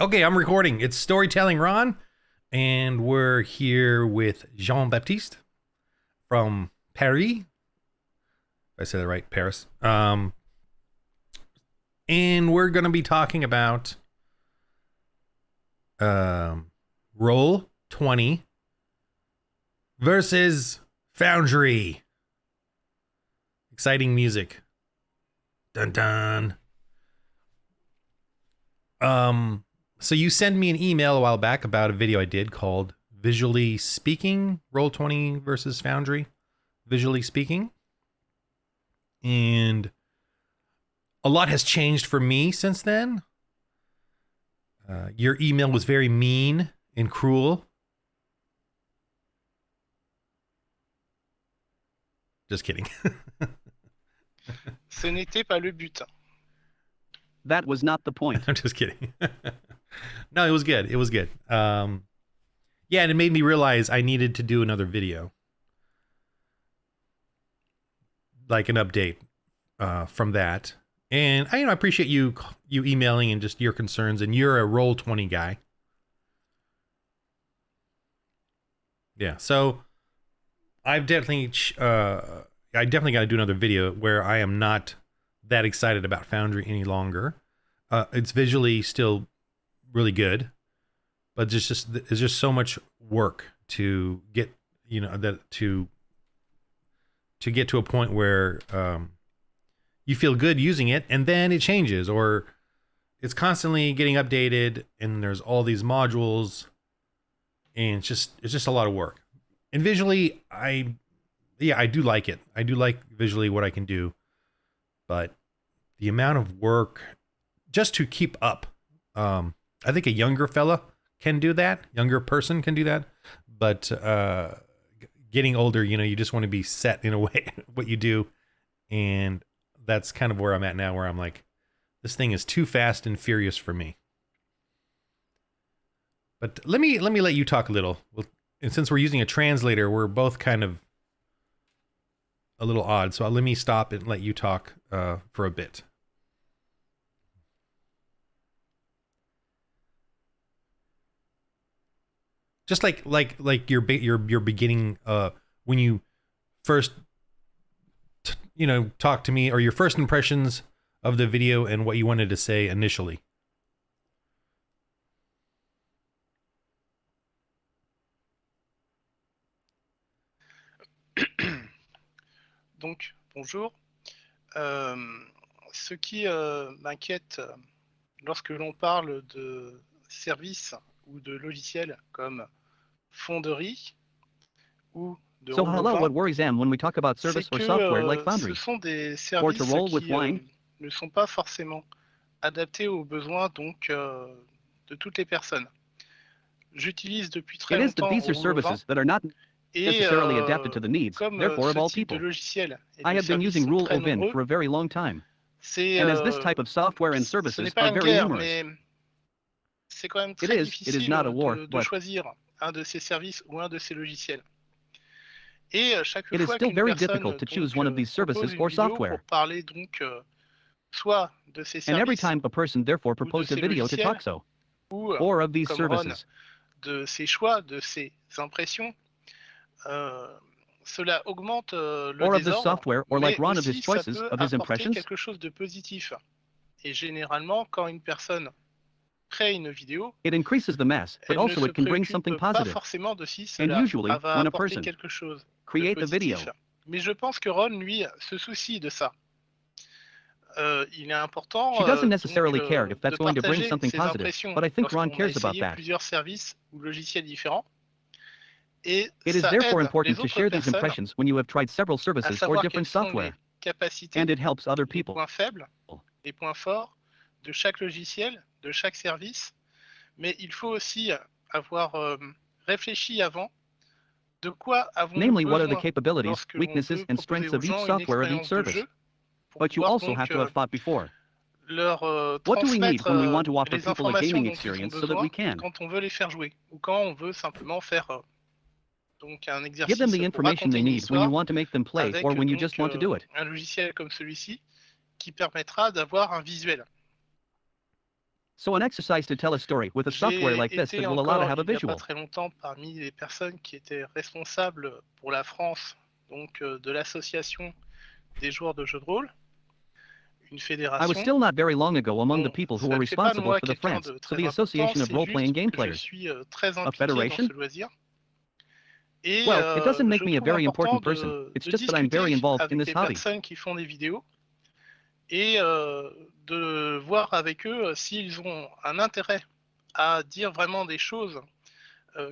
Okay, I'm recording. It's Storytelling Ron, and we're here with Jean-Baptiste from Paris. If I said it right, Paris. And we're going to be talking about Roll20 versus Foundry. Exciting music. Dun dun. So you sent me an email a while back about a video I did called Visually Speaking, Roll20 versus Foundry, Visually Speaking. And a lot has changed for me since then. Your email was very mean and cruel. Just kidding. Ce n'était pas le but. That was not the point. I'm just kidding. No, it was good. It was good. Yeah, and it made me realize I needed to do another video. Like an update from that. And I appreciate you emailing and just your concerns, and you're a Roll20 guy. Yeah, so I definitely got to do another video where I am not that excited about Foundry any longer. It's visually still really good, but it's just so much work to get to get to a point where you feel good using it, and then it changes, or it's constantly getting updated, and there's all these modules, and it's just a lot of work. And visually, I do like it. I do like visually what I can do, but the amount of work just to keep up. I think a younger fella can do that. Younger person can do that, but getting older, you just want to be set in a way what you do, and that's kind of where I'm at now, where I'm like, this thing is too fast and furious for me. But let me let you talk a little. And since we're using a translator, we're both kind of a little odd. So let me stop and let you talk for a bit. Just like your beginning when you first talk to me, or your first impressions of the video and what you wanted to say initially. Donc, bonjour. Ce qui m'inquiète lorsque l'on parle de services ou de logiciels comme Foundry ou de So hello, what Roll20, worries Em when we talk about service c'est or que software like ce Foundry? sont des Or to services roll with qui wine? ne sont pas forcément adaptés aux besoins donc de toutes les personnes. J'utilise depuis très It is that longtemps these are Roll20 services that are not et necessarily adapted to the needs, comme therefore of ce all type de people. logiciel et I de have been services using sont très Roll20 nombreux, for a very long time, c'est and as this type of software and ce n'est services pas are une very guerre, numerous. mais c'est quand même It très is difficile not a war, de but choisir un de ces services ou un de ces logiciels. Et chaque it is fois still qu'une very personne difficult to choose donc, one of these propose services une or vidéo software. pour parler donc soit de ces And every services time a person therefore ou de proposed a ces video to logiciels, talk so, ou or of these comme Ron, services, de ses choix, de ses impressions, cela augmente le or of this désordre, software, or like mais Ron of his aussi ça choices, peut of his apporter impressions. quelque chose de positif. Et généralement, quand une personne crée une vidéo, It increases the mess, but elle ne also se it can bring something préoccupe pas positive. forcément de si And cela usually, va when a apporter person quelque chose de create the video, positif. Mais je pense que Ron, lui, se soucie de ça. Il est important she doesn't necessarily care if de that's going to bring partager something ses positive, impressions but I think Ron lorsqu'on a cares about essayé that. plusieurs services ou logiciels différents. Et It is ça therefore aide important les to autres share these personnes impressions when you have tried several à services or savoir different quelles sont les software, capacités, and it helps other les people. points faibles, les points forts de chaque logiciel, de chaque service. Mais il faut aussi avoir réfléchi avant de quoi avons-nous Namely, what are the besoin capabilities, lorsque l'on weaknesses, veut and proposer strengths aux of each gens une software of each expérience de service. jeu pour But you pouvoir also donc have to have thought before. leur What do we need transmettre when we want to offer les people a informations gaming dont ils ont experience so that besoin we can quand on veut les faire jouer ou quand on veut simplement faire donc un give them exercice the pour information raconter they une need when you histoire want to make them play avec or when you donc, just want to do it? un logiciel comme celui-ci qui permettra d'avoir un visuel. So an exercise to tell a story with a software like this that will allow to have a il n'y a pas visual. très longtemps parmi les personnes qui étaient responsables pour la France, donc de l'association des joueurs de jeux de rôle, une I was fédération. still not very long ago among the Bon, people who ça were ne fait pas de responsible moi for the quelqu'un France, de so très the important, Association of c'est Role-Playing juste Game que je Players. suis très impliqué dans federation? ce loisir. Et Well, it doesn't make je me a trouve very important important person. It's de just that I'm very discuter involved in avec this les hobby. personnes qui font des vidéos et de voir avec eux s'ils ont un intérêt à dire vraiment des choses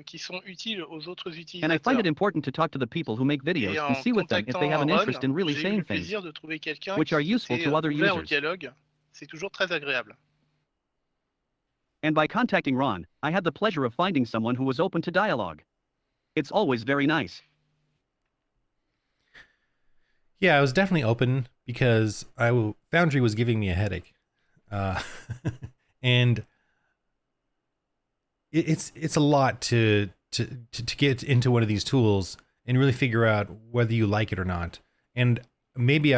qui sont utiles aux autres And I utilisateurs. find it important to talk to the people who make Et videos and en see with them if they have contactant an interest in Ron, really j'ai eu saying le things. plaisir de trouver quelqu'un which are qui useful était to other ouvert au users. dialogue. C'est toujours très agréable. And by contacting Ron, I had the pleasure of finding someone who was open to dialogue. It's always very nice. Yeah, I was definitely open because Foundry was giving me a headache, and it's a lot to get into one of these tools and really figure out whether you like it or not. And maybe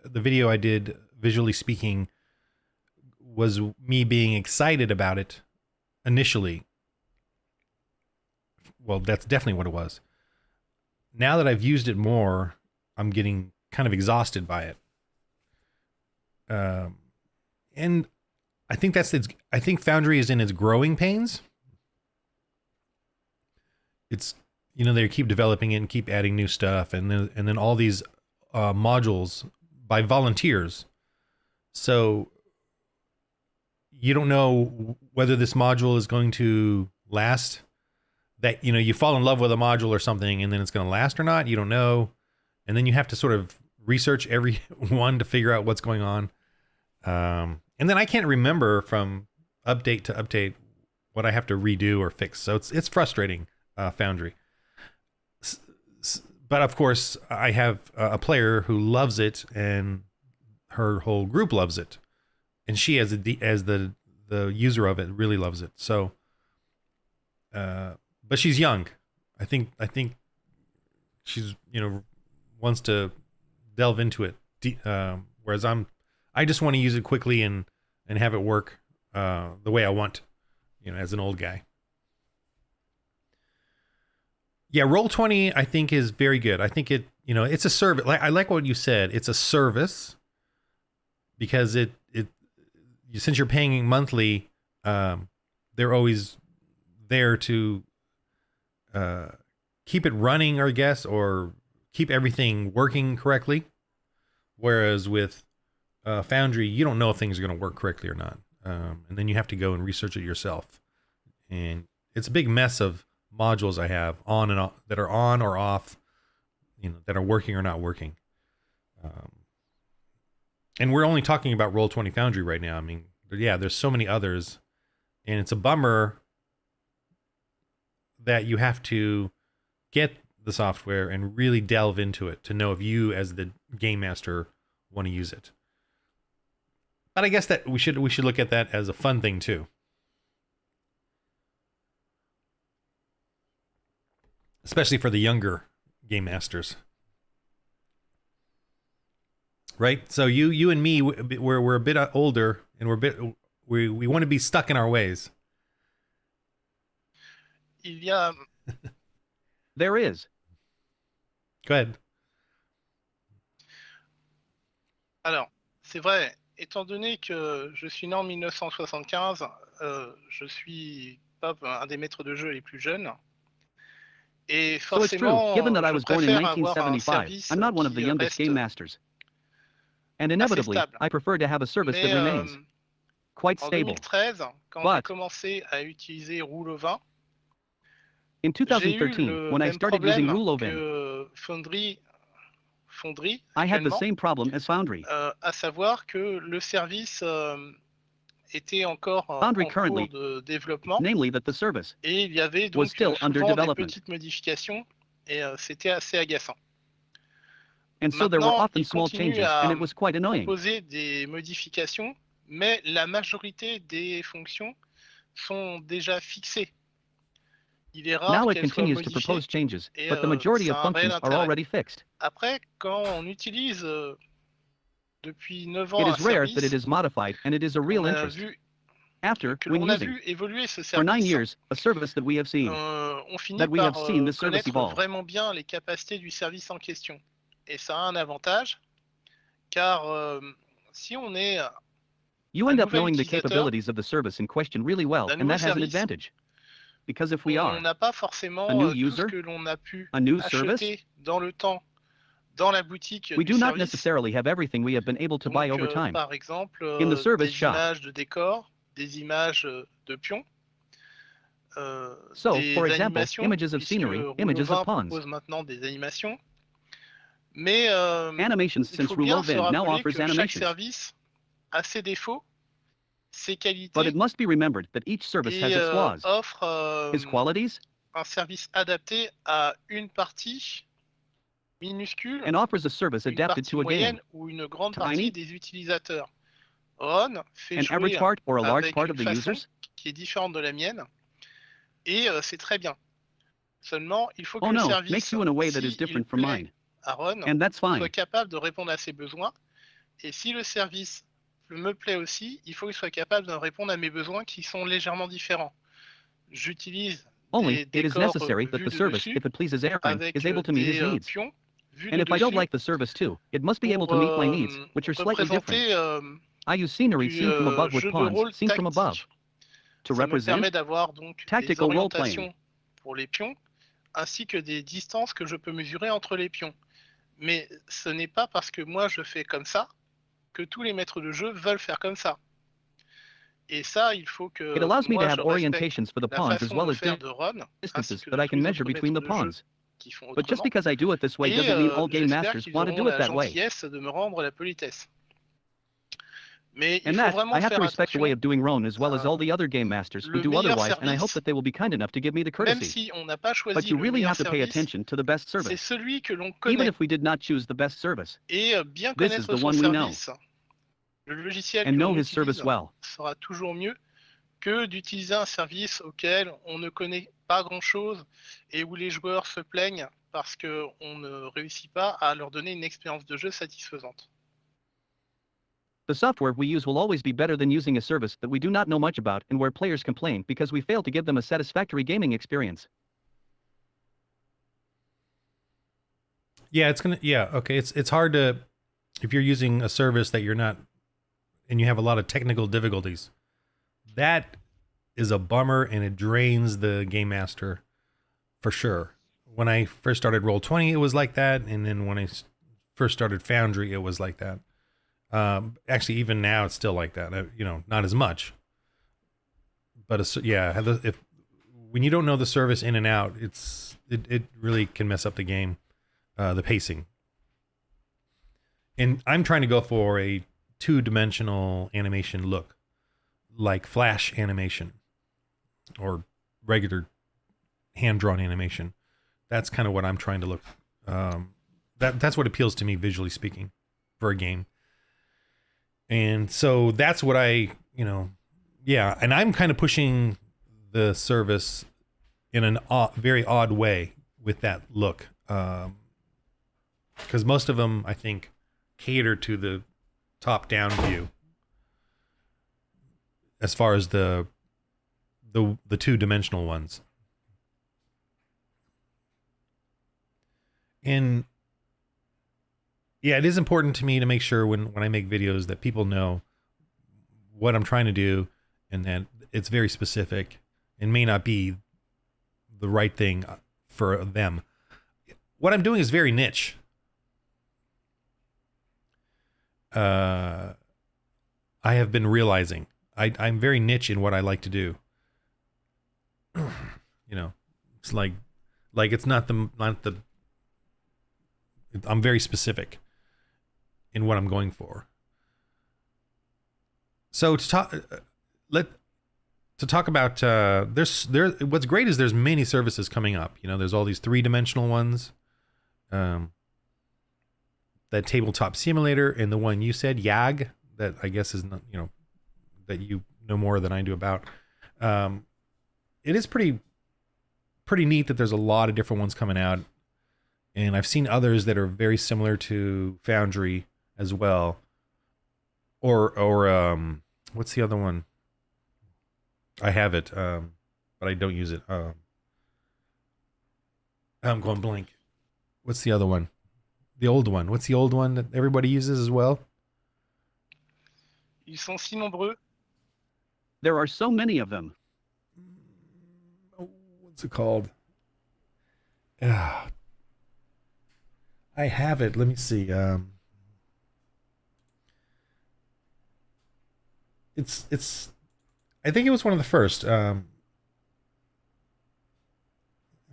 the video I did, visually speaking, was me being excited about it initially. Well, that's definitely what it was. Now that I've used it more, I'm getting kind of exhausted by it. And I think I think Foundry is in its growing pains. It's, they keep developing it and keep adding new stuff, and then all these modules by volunteers. So you don't know whether this module is going to last. That, you fall in love with a module or something, and then it's going to last or not. You don't know. And then you have to sort of research every one to figure out what's going on. And then I can't remember from update to update what I have to redo or fix. So it's frustrating, Foundry. But of course, I have a player who loves it, and her whole group loves it, and she, as the user of it, really loves it. So, but she's young. I think she's wants to delve into it, whereas I just want to use it quickly and have it work the way I want, as an old guy. Yeah, Roll20 I think is very good. I think it's a service. I like what you said. It's a service because since you're paying monthly, they're always there to keep it running, I guess, or keep everything working correctly. Whereas with Foundry, you don't know if things are going to work correctly or not. And then you have to go and research it yourself. And it's a big mess of modules I have on and off, that are on or off, that are working or not working. And we're only talking about Roll20 Foundry right now. I mean, yeah, there's so many others, and it's a bummer that you have to get the software and really delve into it to know if you, as the game master, want to use it. But I guess that we should look at that as a fun thing too. Especially for the younger game masters. Right? So you and me, we're a bit older, and we want to be stuck in our ways. Il y a There is. Go ahead. Alors, c'est vrai, étant donné que je suis né en 1975, je suis pas un des maîtres de jeu les plus jeunes. Et So it's true. forcément, Given that I je was born in préfère avoir un 1975, service I'm not one of the qui youngest reste game masters. And inevitably, stable. I prefer to have a service that Mais remains quite en stable. 2013, quand j'ai But commencé à utiliser Roll20, in j'ai eu 2013, le when I même started using problème Roll20, que Foundry I had the actuellement, same problem as Foundry. à savoir que le service était encore Foundry en cours currently, de développement, namely that the service et il y avait was donc still under souvent des development. petites modifications, et c'était assez agaçant. And so there were Maintenant, often il small continue changes, à and it was quite annoying. proposer des modifications, mais la majorité des fonctions sont déjà fixées. Il est rare Now it qu'elles soient continues to modifiées, propose changes, et but the majority ça of a un réel functions are intérêt. already fixed. Après, quand on utilise depuis 9 It ans un is rare that it service, is modified, and it is a real on a interest. vu After, que when l'on a using, vu évoluer ce for 9 service, years, a service that we have seen, on finit that we par have seen this service connaître evolve. vraiment bien les capacités du service en question. Et ça a un avantage, car si on est You un end up nouvel knowing the utilisateur capabilities of the service in question really well, d'un and nouveau that has an service, advantage. Because if we on are n'a pas a forcément new tout ce user, que l'on a pu a new service, acheter dans le temps dans la boutique we du do not service. necessarily have everything we have been able to buy Donc, over time. par exemple, In the service des shop. images de décors, des images de pions, So, des for example, animations, images of puisque scenery, images of Roll20 pawns. propose maintenant des animations. Mais Animations, il since faut bien se Roll20 now rappeler offers que chaque animations. service a ses défauts, ses But qualités it must be remembered that each service has et its flaws, offre its qualities, un service adapté à une partie minuscule, and offers a service une adapted partie to a game. moyenne ou une grande Tiny. partie des utilisateurs. Ron fait An average jouer part or a large avec part une of the façon users. qui est différente de la mienne, et c'est très bien. Seulement, il faut que Oh le no, service, makes you in a way that is s'il different from plaît mine. à Ron, And that's soit fine. capable de répondre à ses besoins. Et si le service me plaît aussi, il faut qu'il soit capable de répondre à mes besoins qui sont légèrement différents. J'utilise Only, des it is décors necessary that vus the de service, dessus if it pleases Aaron, avec is able to meet his des needs. pions vus And de if I don't dessus like the service too, it must be able to meet my needs, which are slightly different. représenter I use scenery du seen from above with jeu de pawns, rôle seen from above, tactique. to Ça me represent permet d'avoir donc des tactical role-playing. orientations pour les pions, ainsi que des distances que je peux mesurer entre les pions. Mais ce n'est pas parce que moi je fais comme ça que tous les maîtres de jeu veulent faire comme ça. Et ça, il faut que It allows me to moi have je respecte orientations for the la pawns as façon well de as faire de Ron, ainsi distances que that de I tous can les measure autres between the maîtres de jeu pawns. qui font But just autrement. because I do it this way Et doesn't mean all game j'espère masters qu'ils want to auront do it la that way. gentillesse de me rendre la politesse. Mais il And faut that, vraiment I have to faire respect the way attention. of doing Ron as well as all the other game masters who Le do meilleur otherwise, and I hope service, that they will be kind enough to give me the même courtesy. si on n'a pas But choisi you le really meilleur have to pay service, attention to the best c'est service. celui que l'on Even connaît. if we did not choose the best service, Et bien this is connaître the son one we know, service, le logiciel and que know l'on his service utilise well. sera toujours mieux que d'utiliser un service auquel on ne connaît pas grand-chose et où les joueurs se plaignent parce qu'on ne réussit pas à leur donner une expérience de jeu satisfaisante. The software we use will always be better than using a service that we do not know much about and where players complain because we fail to give them a satisfactory gaming experience. Yeah, okay. It's hard to, if you're using a service that you're not, and you have a lot of technical difficulties, that is a bummer and it drains the game master for sure. When I first started Roll20, it was like that, and then when I first started Foundry, it was like that. Actually, even now, it's still like that. Not as much. But if when you don't know the service in and out, it really can mess up the game, the pacing. And I'm trying to go for a 2-dimensional animation look, like flash animation or regular hand-drawn animation. That's kind of what I'm trying to look. That's what appeals to me visually speaking for a game. And so that's what and I'm kind of pushing the service in a very odd way with that look. Because most of them, I think, cater to the top-down view as far as the 2-dimensional ones. And yeah, it is important to me to make sure when I make videos that people know what I'm trying to do and that it's very specific and may not be the right thing for them. What I'm doing is very niche. I have been realizing I'm very niche in what I like to do. It's like it's not the I'm very specific in what I'm going for. So to talk about what's great is there's many services coming up. There's all these 3-dimensional ones, that tabletop simulator, and the one you said, YAG, that I guess is not, that you know more than I do about. It is pretty neat that there's a lot of different ones coming out, and I've seen others that are very similar to Foundry as well, or what's the other one? I have it, but I don't use it. I'm going blank. What's the other one? The old one. What's the old one that everybody uses as well? Ils sont si nombreux. There are so many of them. What's it called? I have it. Let me see. It's. I think it was one of the first. I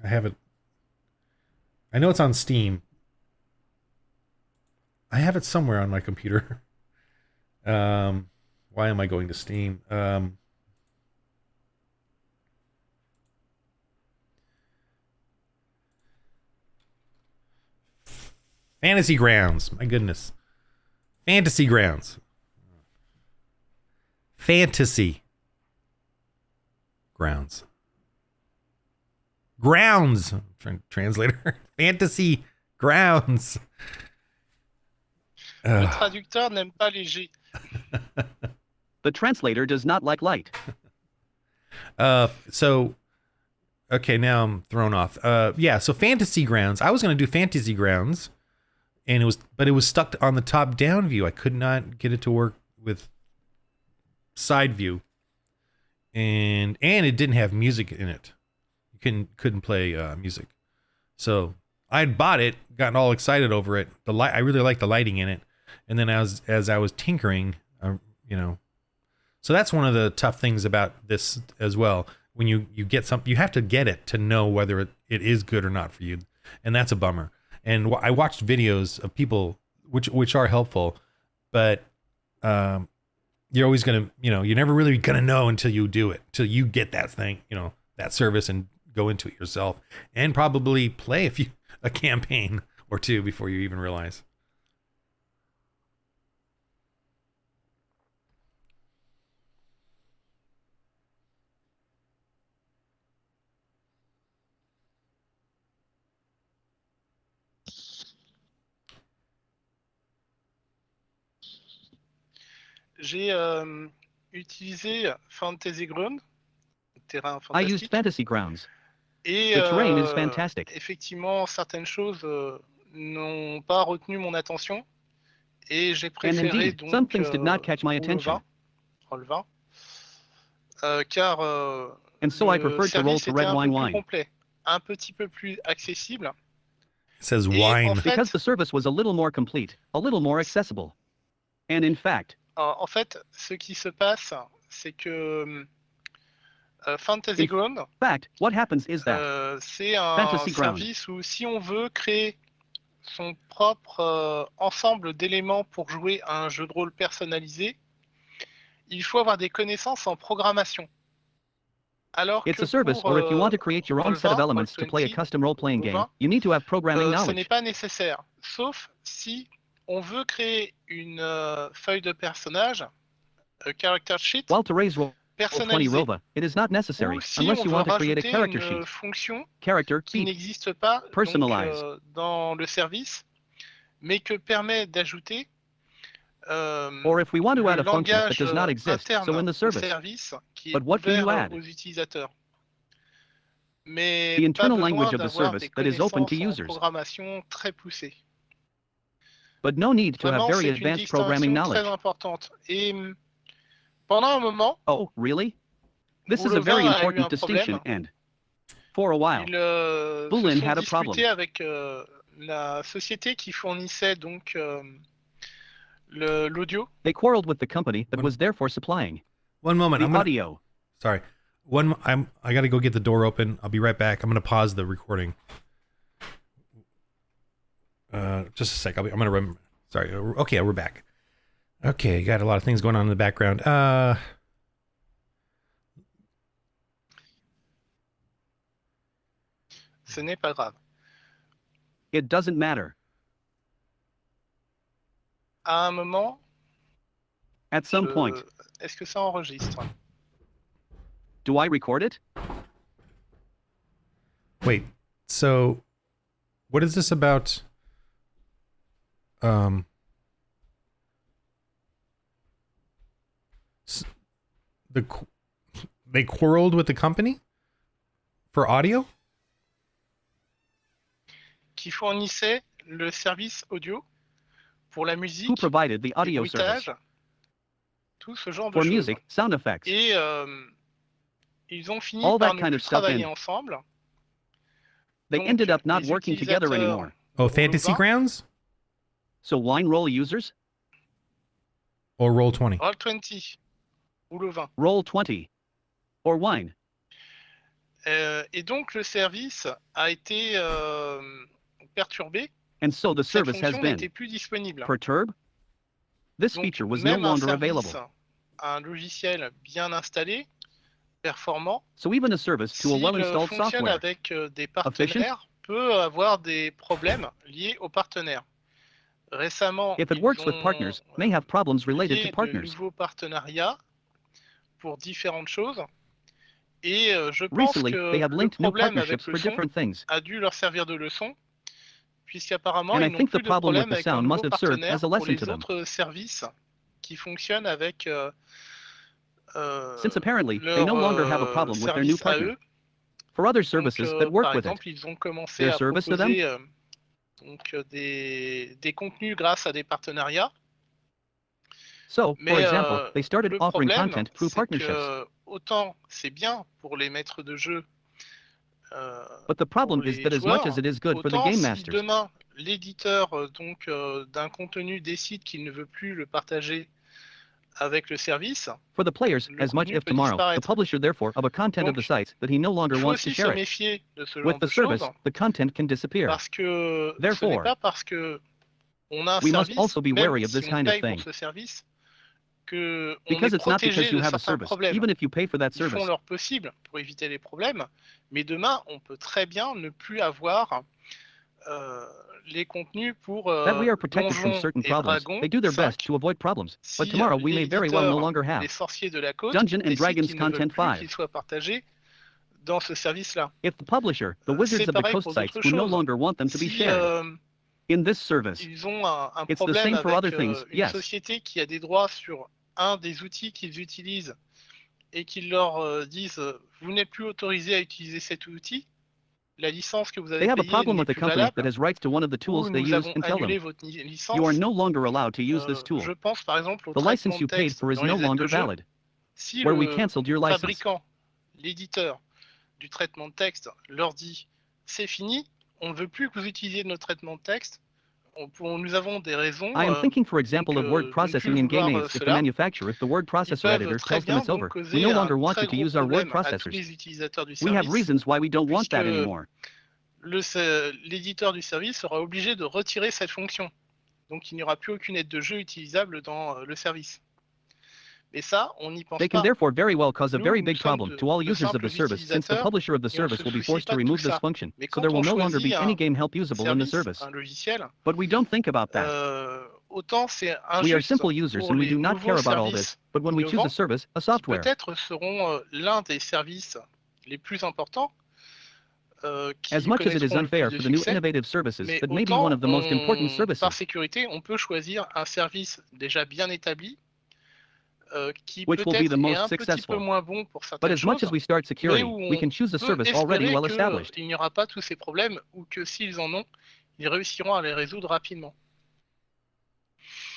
have it. I know it's on Steam. I have it somewhere on my computer. Why am I going to Steam? Fantasy Grounds. My goodness. Fantasy Grounds. Fantasy Grounds. Grounds. Translator. Fantasy Grounds. Le traducteur n'aime pas les G. The translator does not like light. So, okay, now I'm thrown off. Yeah, so Fantasy Grounds. I was going to do Fantasy Grounds, and it was stuck on the top-down view. I could not get it to work with side view, and it didn't have music in it. You couldn't play music. So I'd bought it, gotten all excited over it. I really liked the lighting in it, and then as I was tinkering, so that's one of the tough things about this as well. When you get something, you have to get it to know whether it is good or not for you, and that's a bummer. And I watched videos of people which are helpful, but you're always gonna, you're never really gonna know until you do it, till you get that thing, that service, and go into it yourself, and probably play a campaign or two before you even realize. J'ai utilisé Fantasy Ground, terrain I used fantastique. Fantasy Grounds. Et The terrain is fantastic. effectivement, certaines choses n'ont pas retenu mon attention. Et j'ai And préféré indeed, donc some things did not catch my attention. Roll20, car And so I le preferred to roll service to était red un peu wine plus wine. complet, un petit peu plus accessible. It says Et wine. en fait, Because the service was a little more complete, a little more accessible. And in fact, ce qui se passe, c'est que Fantasy Ground, what happens is that c'est un Fantasy Ground. service où si on veut créer son propre ensemble d'éléments pour jouer à un jeu de rôle personnalisé, il faut avoir des connaissances en programmation. Alors it's que a service, pour or if you want to create your own set of Roll20, elements to play a Roll20, custom role-playing game, Roll20, you need to have programming ce n'est knowledge. pas nécessaire, sauf si on veut créer une feuille de personnage, character sheet, While to raise Roll20 personnalisée, Rova, it is not necessary ou si unless on you veut want to create a rajouter character une sheet. fonction Character qui sheet. n'existe pas donc, Personalize. dans le service, mais que permet d'ajouter Or if we want to add le a function that langage does not exist, interne so in the au service. service qui est But what can you ouvert add? aux utilisateurs. Mais The pas internal besoin language of the d'avoir service des that is open to connaissances en users. programmation très poussées. But no need to have Vraiment, very c'est une advanced programming distinction très knowledge. importante. Et pendant un moment, Oh, really? This is a Roll20 very a eu important un distinction, problème. and for a while, Ils se Boulin sont had a problem. disputés avec la société qui fournissait donc l'audio. They quarreled with the company that was therefore supplying One moment. the audio. Sorry. I got to go get the door open. I'll be right back. I'm going to pause the recording. Just a sec. I'm going to remember. Sorry. Okay, we're back. Okay, got a lot of things going on in the background. Ce n'est pas grave. It doesn't matter. À un moment, At some point, est-ce que ça enregistre? do I record it? Wait. So, what is this about? they quarreled with the company for audio. Qui fournissait le service audio pour la Who musique, provided the les audio service? bruitages, tout ce genre de For choses. music, sound effects. Et ils ont fini All par that ne kind plus of stuff travailler in. ensemble. They Donc, ended up not les working together utilisateurs anymore. Oh, de Fantasy Roll20, Grounds So wine roll users? or Roll20? Roll20 ou le 20. Roll20. Or wine. Et donc le service a été perturbé. And so the Cette service has fonction been n'était plus disponible. perturbed. This Donc feature was no même un longer service, available. un logiciel bien installé, performant, So even a service to a s'il well-installed fonctionne software avec des partenaires, peut avoir des problèmes liés aux partenaires. Récemment, if it ils works with ont partners, may have problems related lié to de partners. nouveaux partenariats pour différentes choses. Et je pense Recently, que they have le linked new problème avec partnerships le for son different things. a dû leur servir de leçon, puisqu'apparemment And I ils n'ont think the plus de problem with problème the avec un sound must nouveau have served partenaire as a pour lesson les to them. autres services qui fonctionnent avec Since apparently, they leur no longer have a problem with their new service à partner. eux. For other Donc, services that work par with it, exemple, ils ont commencé their à service to them? proposer donc, des contenus grâce à des partenariats. So, for Mais example, they started le offering problème, content through c'est partnerships. que autant c'est bien pour les maîtres de jeu, But the pour problem is les that as much joueurs, as it is good for the autant game si masters, demain l'éditeur donc d'un contenu décide qu'il ne veut plus le partager avec le service, for the players, le as much contenu if peut tomorrow, the disparaître. publisher therefore of a content of the Donc, sites that he no longer il faut wants to aussi se share it. méfier de ce genre With de the service, choses, the content can disappear. parce que ce n'est Therefore, pas parce que on a un we must service, also be même wary of si this on kind of paye pour thing. ce service, que on est Because it's not protégé because you de have a certains service, problèmes. even if you pay for that Ils font service. leur possible pour éviter les problèmes, mais demain, on peut très bien ne plus avoir les contenus pour That we are protected from Donjons certain et problems. Dragons They do their 5, best to avoid problems. But si tomorrow we may very well no l'éditeur longer des have Sorciers de la Côte Dungeon and décide Dragons qu'ils ne veulent Content plus 5. qu'il soit partagé dans ce service-là. If the publisher, the Wizards C'est of the pareil Coast pour sites d'autres who no choses. longer want them to be Si shared in this service, ils ont un it's the problème same for other avec things, une yes. société qui a des droits sur un des outils qu'ils utilisent et qu'ils leur disent vous n'êtes plus autorisé à utiliser cet outil, la licence que vous They avez have a payée problem n'est with a plus company that valable, has rights to one of the ou tools they nous use avons and tell annulé them, votre you licence. are no longer allowed to use this tool. Je pense par exemple au The traitement license de you paid texte for is dans no les aides longer de jeu. valid. Si Where we le canceled your license. fabricant, l'éditeur du traitement de texte leur dit c'est fini, on ne veut plus que vous utilisiez notre traitement de texte, nous avons des raisons I am thinking, for example, of word de ne plus processing in game vouloir aids. If the cela. manufacturer, if the word Ils processor peuvent editor très tells them bien it's donc over, we causer no un longer want très you to gros use our word problème à tous processors. les utilisateurs du We have service, reasons why we don't want that puisque anymore. l'éditeur du service sera obligé de retirer cette fonction. Donc il n'y aura plus aucune aide de jeu utilisable dans le service. Et ça, on n'y pense They can pas. therefore very well cause a Nous, very nous big sommes problem to all de users of simples the service, since the utilisateurs, publisher of the et on service se will be soucie forced pas to de tout remove this ça. function, Mais so quand there will on no longer be choisit any un game help usable in the service, service. un logiciel, But we don't think about that. autant c'est We are injuste simple users pour and we les do not care nouveaux about all this, services but when we choose a innovants, service, a qui software, peut-être seront l'un des services les plus importants, qui as much as it is connaîtront le plus unfair de for the new succès, innovative services, mais that may be one autant of the most important services. par sécurité, on peut choisir un service déjà bien établi, qui Which will be peut-être the est most un petit peu successful. moins bon pour But certaines as much choses, as we start mais security, où we on can choose a peut service already espérer well established. qu'il n'y aura pas tous ces problèmes, ou que s'ils en ont, ils réussiront à les résoudre rapidement.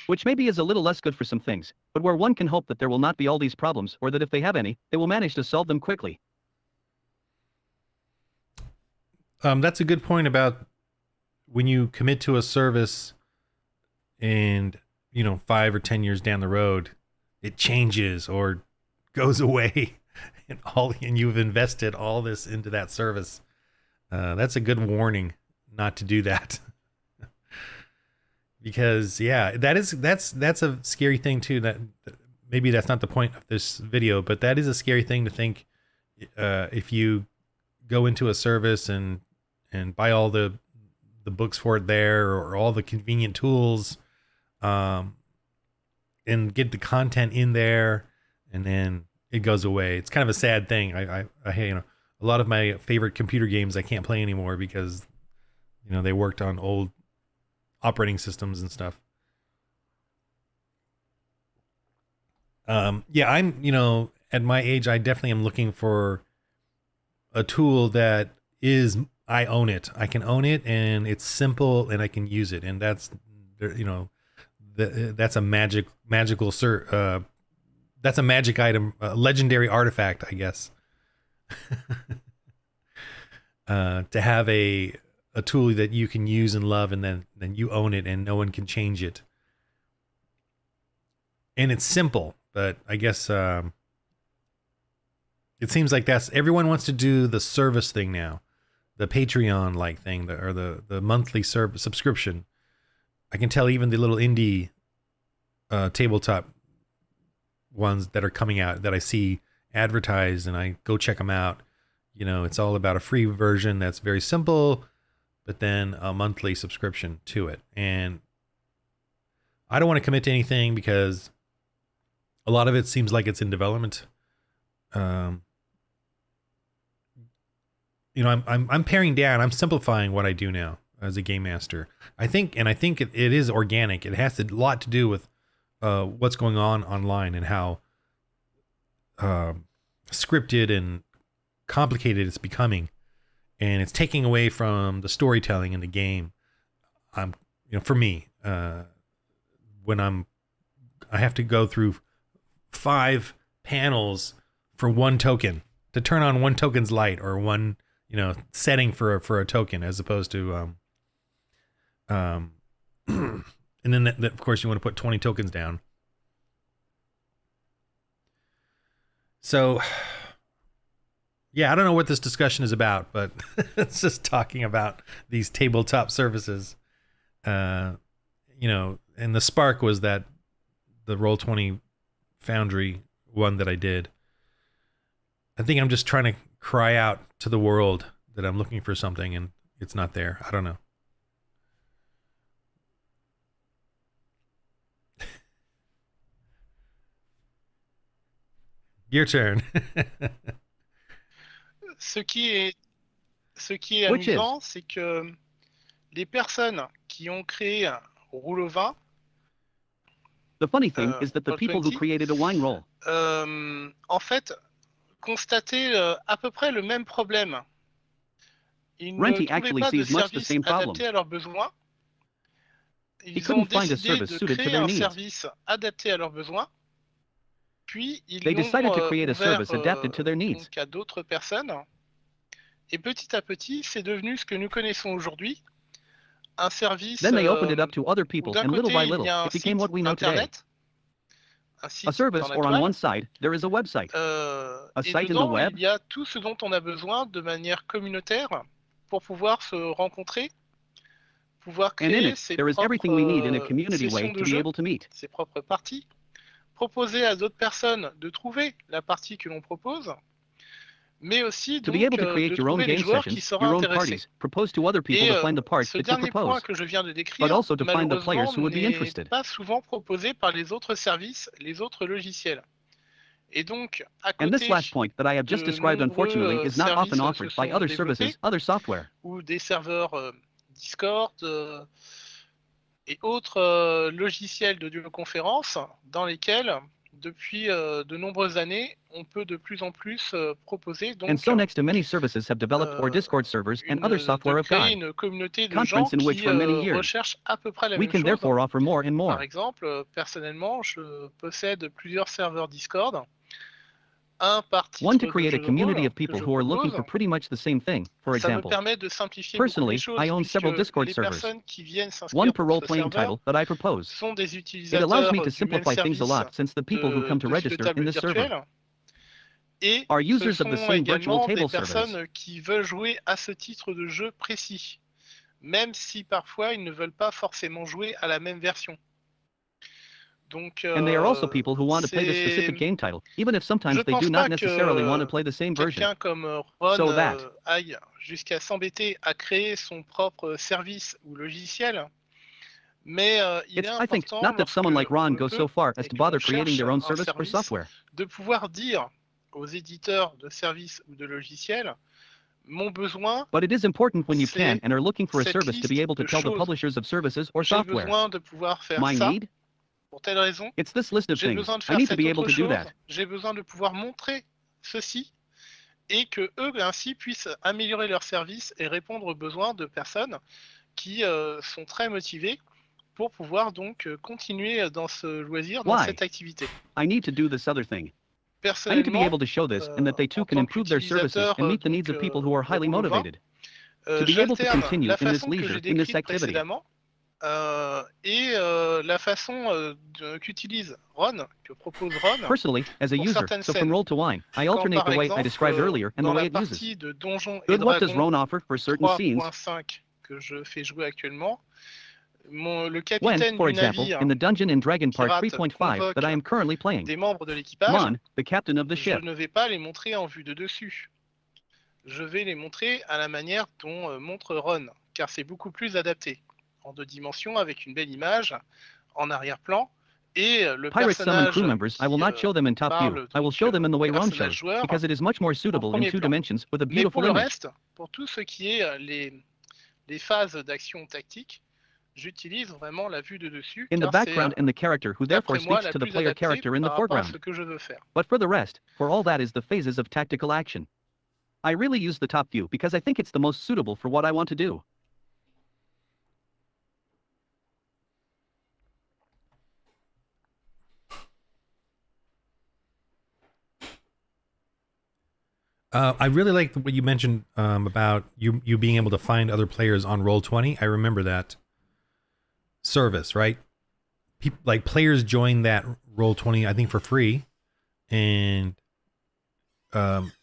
Which maybe is a little less good for some things, but where one can hope that there will not be all these problems, or that if they have any, they will manage to solve them quickly. That's a good point about when you commit to a service and, 5 or 10 years down the road, it changes or goes away and you've invested all this into that service. That's a good warning not to do that. Because that's a scary thing too, that maybe that's not the point of this video, but that is a scary thing to think, if you go into a service and buy all the books for it there, or all the convenient tools, and get the content in there, and then it goes away. It's kind of a sad thing. I a lot of my favorite computer games I can't play anymore because they worked on old operating systems and stuff. I'm at my age, I definitely am looking for a tool that is, I own it. I can own it, and it's simple, and I can use it. And that's, that's a magical that's a magic item, a legendary artifact, I guess. To have a tool that you can use and love, and then you own it, and no one can change it. And it's simple, but I guess it seems like everyone wants to do the service thing now, the Patreon like thing, or the monthly subscription. I can tell even the little indie tabletop ones that are coming out that I see advertised, and I go check them out. It's all about a free version that's very simple, but then a monthly subscription to it. And I don't want to commit to anything because a lot of it seems like it's in development. I'm paring down. I'm simplifying what I do now as a game master. I think it is organic. It has a lot to do with what's going on online and how scripted and complicated it's becoming, and it's taking away from the storytelling in the game. For me, when I have to go through 5 panels for one token to turn on one token's light, or one setting for a token, as opposed to and then that, of course, you want to put 20 tokens down. So yeah, I don't know what this discussion is about, but it's just talking about these tabletop services. And the spark was that the Roll20 Foundry one that I did. I think I'm just trying to cry out to the world that I'm looking for something, and it's not there. I don't know. Your turn. Ce qui est amusant, c'est que les personnes qui ont créé Roll20, the funny thing is that the people who created a wine roll, en fait, constataient à peu près le même problème. Ils ne trouvaient pas de service adapté à leurs besoins. Ils ont décidé de créer un service adapté à leurs besoins. Puis ils l'ont ouvert à d'autres personnes. Et petit à petit, c'est devenu ce que nous connaissons aujourd'hui, un service où d'un côté, il y a un site internet, un site dans la toile, et dedans, il y a tout ce dont on a besoin de manière communautaire pour pouvoir se rencontrer, pouvoir créer ses propres sessions de jeu, ses propres parties, proposer à d'autres personnes de trouver la partie que l'on propose, mais aussi donc, de trouver les joueurs qui seraient intéressés. Et ce dernier point que je viens de décrire, malheureusement, n'est pas souvent proposé par les autres services, les autres logiciels. Et donc, à côté de nombreux services ou des serveurs Discord et autres logiciels d'audio-conférence dans lesquels, depuis de nombreuses années, on peut de plus en plus proposer donc de créer une communauté de gens qui recherchent à peu près la même chose. Par exemple, personnellement, je possède plusieurs serveurs Discord. Un par titre de jeu de rôle que je propose. Ça me permet de simplifier beaucoup les choses, puisque les personnes qui viennent s'inscrire pour ce serveur sont des utilisateurs du même service de jeux de table virtuel, et ce sont également des personnes qui veulent jouer à ce titre de jeu précis, même si parfois ils ne veulent pas forcément jouer à la même version. Donc, and they are also people who want to play the specific game title, even if sometimes they do not necessarily want to play the same version. Quelqu'un comme Ron aille jusqu'à s'embêter à créer son propre service ou logiciel, mais il est important, I think, not that someone like Ron goes so far as to bother creating their own service or software. De pouvoir dire aux éditeurs de services ou de logiciels, mon besoin, but it is important when you can and are looking for a service to be able to tell the publishers of services or software, j'ai besoin de pouvoir faire my ça. need, pour telle raison, It's this list of j'ai things. besoin de I faire need to cette be able autre to do chose, that. j'ai besoin de pouvoir montrer ceci, et que eux ainsi puissent améliorer leur service et répondre aux besoins de personnes qui sont très motivées pour pouvoir donc continuer dans ce loisir, dans Why? cette activité. I need to do this other thing. I need to be Personnellement, able to show this and that they too en can tant improve their services qu'utilisateur and meet the donc, needs of people who are de highly Roll20, motivated. To be able to j'alterne continue la in this façon que leisure, j'ai in this décrite activity. précédemment et la façon qu'utilise Ron, que propose Ron, Personally, as a pour user, certaines so from scènes. Roll20, I Quand alternate par the way I exemple, described earlier and the dans way la it uses. partie de Donjons et Good, what does Dragons Ron offer for certain scenes? 3.5 que je fais jouer actuellement, le When, capitaine for du example, navire in the Dungeon and Dragon Part pirate 3.5 that I am currently playing, des membres de l'équipage, Mon, the captain of the je ship, ne vais pas les montrer en vue de dessus. Je vais les montrer à la manière dont montre Ron, car c'est beaucoup plus adapté, en 2 dimensions, avec une belle image, en arrière-plan, et le Pirate summon personnage crew members, I will not show them in top view. parle I will donc show them in the way Ron personnage shows, joueur because it is much more en suitable in premier 2 plan. dimensions with a Mais pour beautiful le image. reste, pour tout ce qui est les phases d'action tactique, j'utilise vraiment la vue de dessus, In the car background c'est and the character who therefore d'après moi speaks la to the plus player adaptée character in the par rapport à foreground. ce que je veux faire. But for the rest, for all that is the phases of tactical action. I really use the top view because I think it's the most suitable for what I want to do. I really like what you mentioned about you being able to find other players on Roll20. I remember that service, right? People like players join that Roll20, I think, for free, and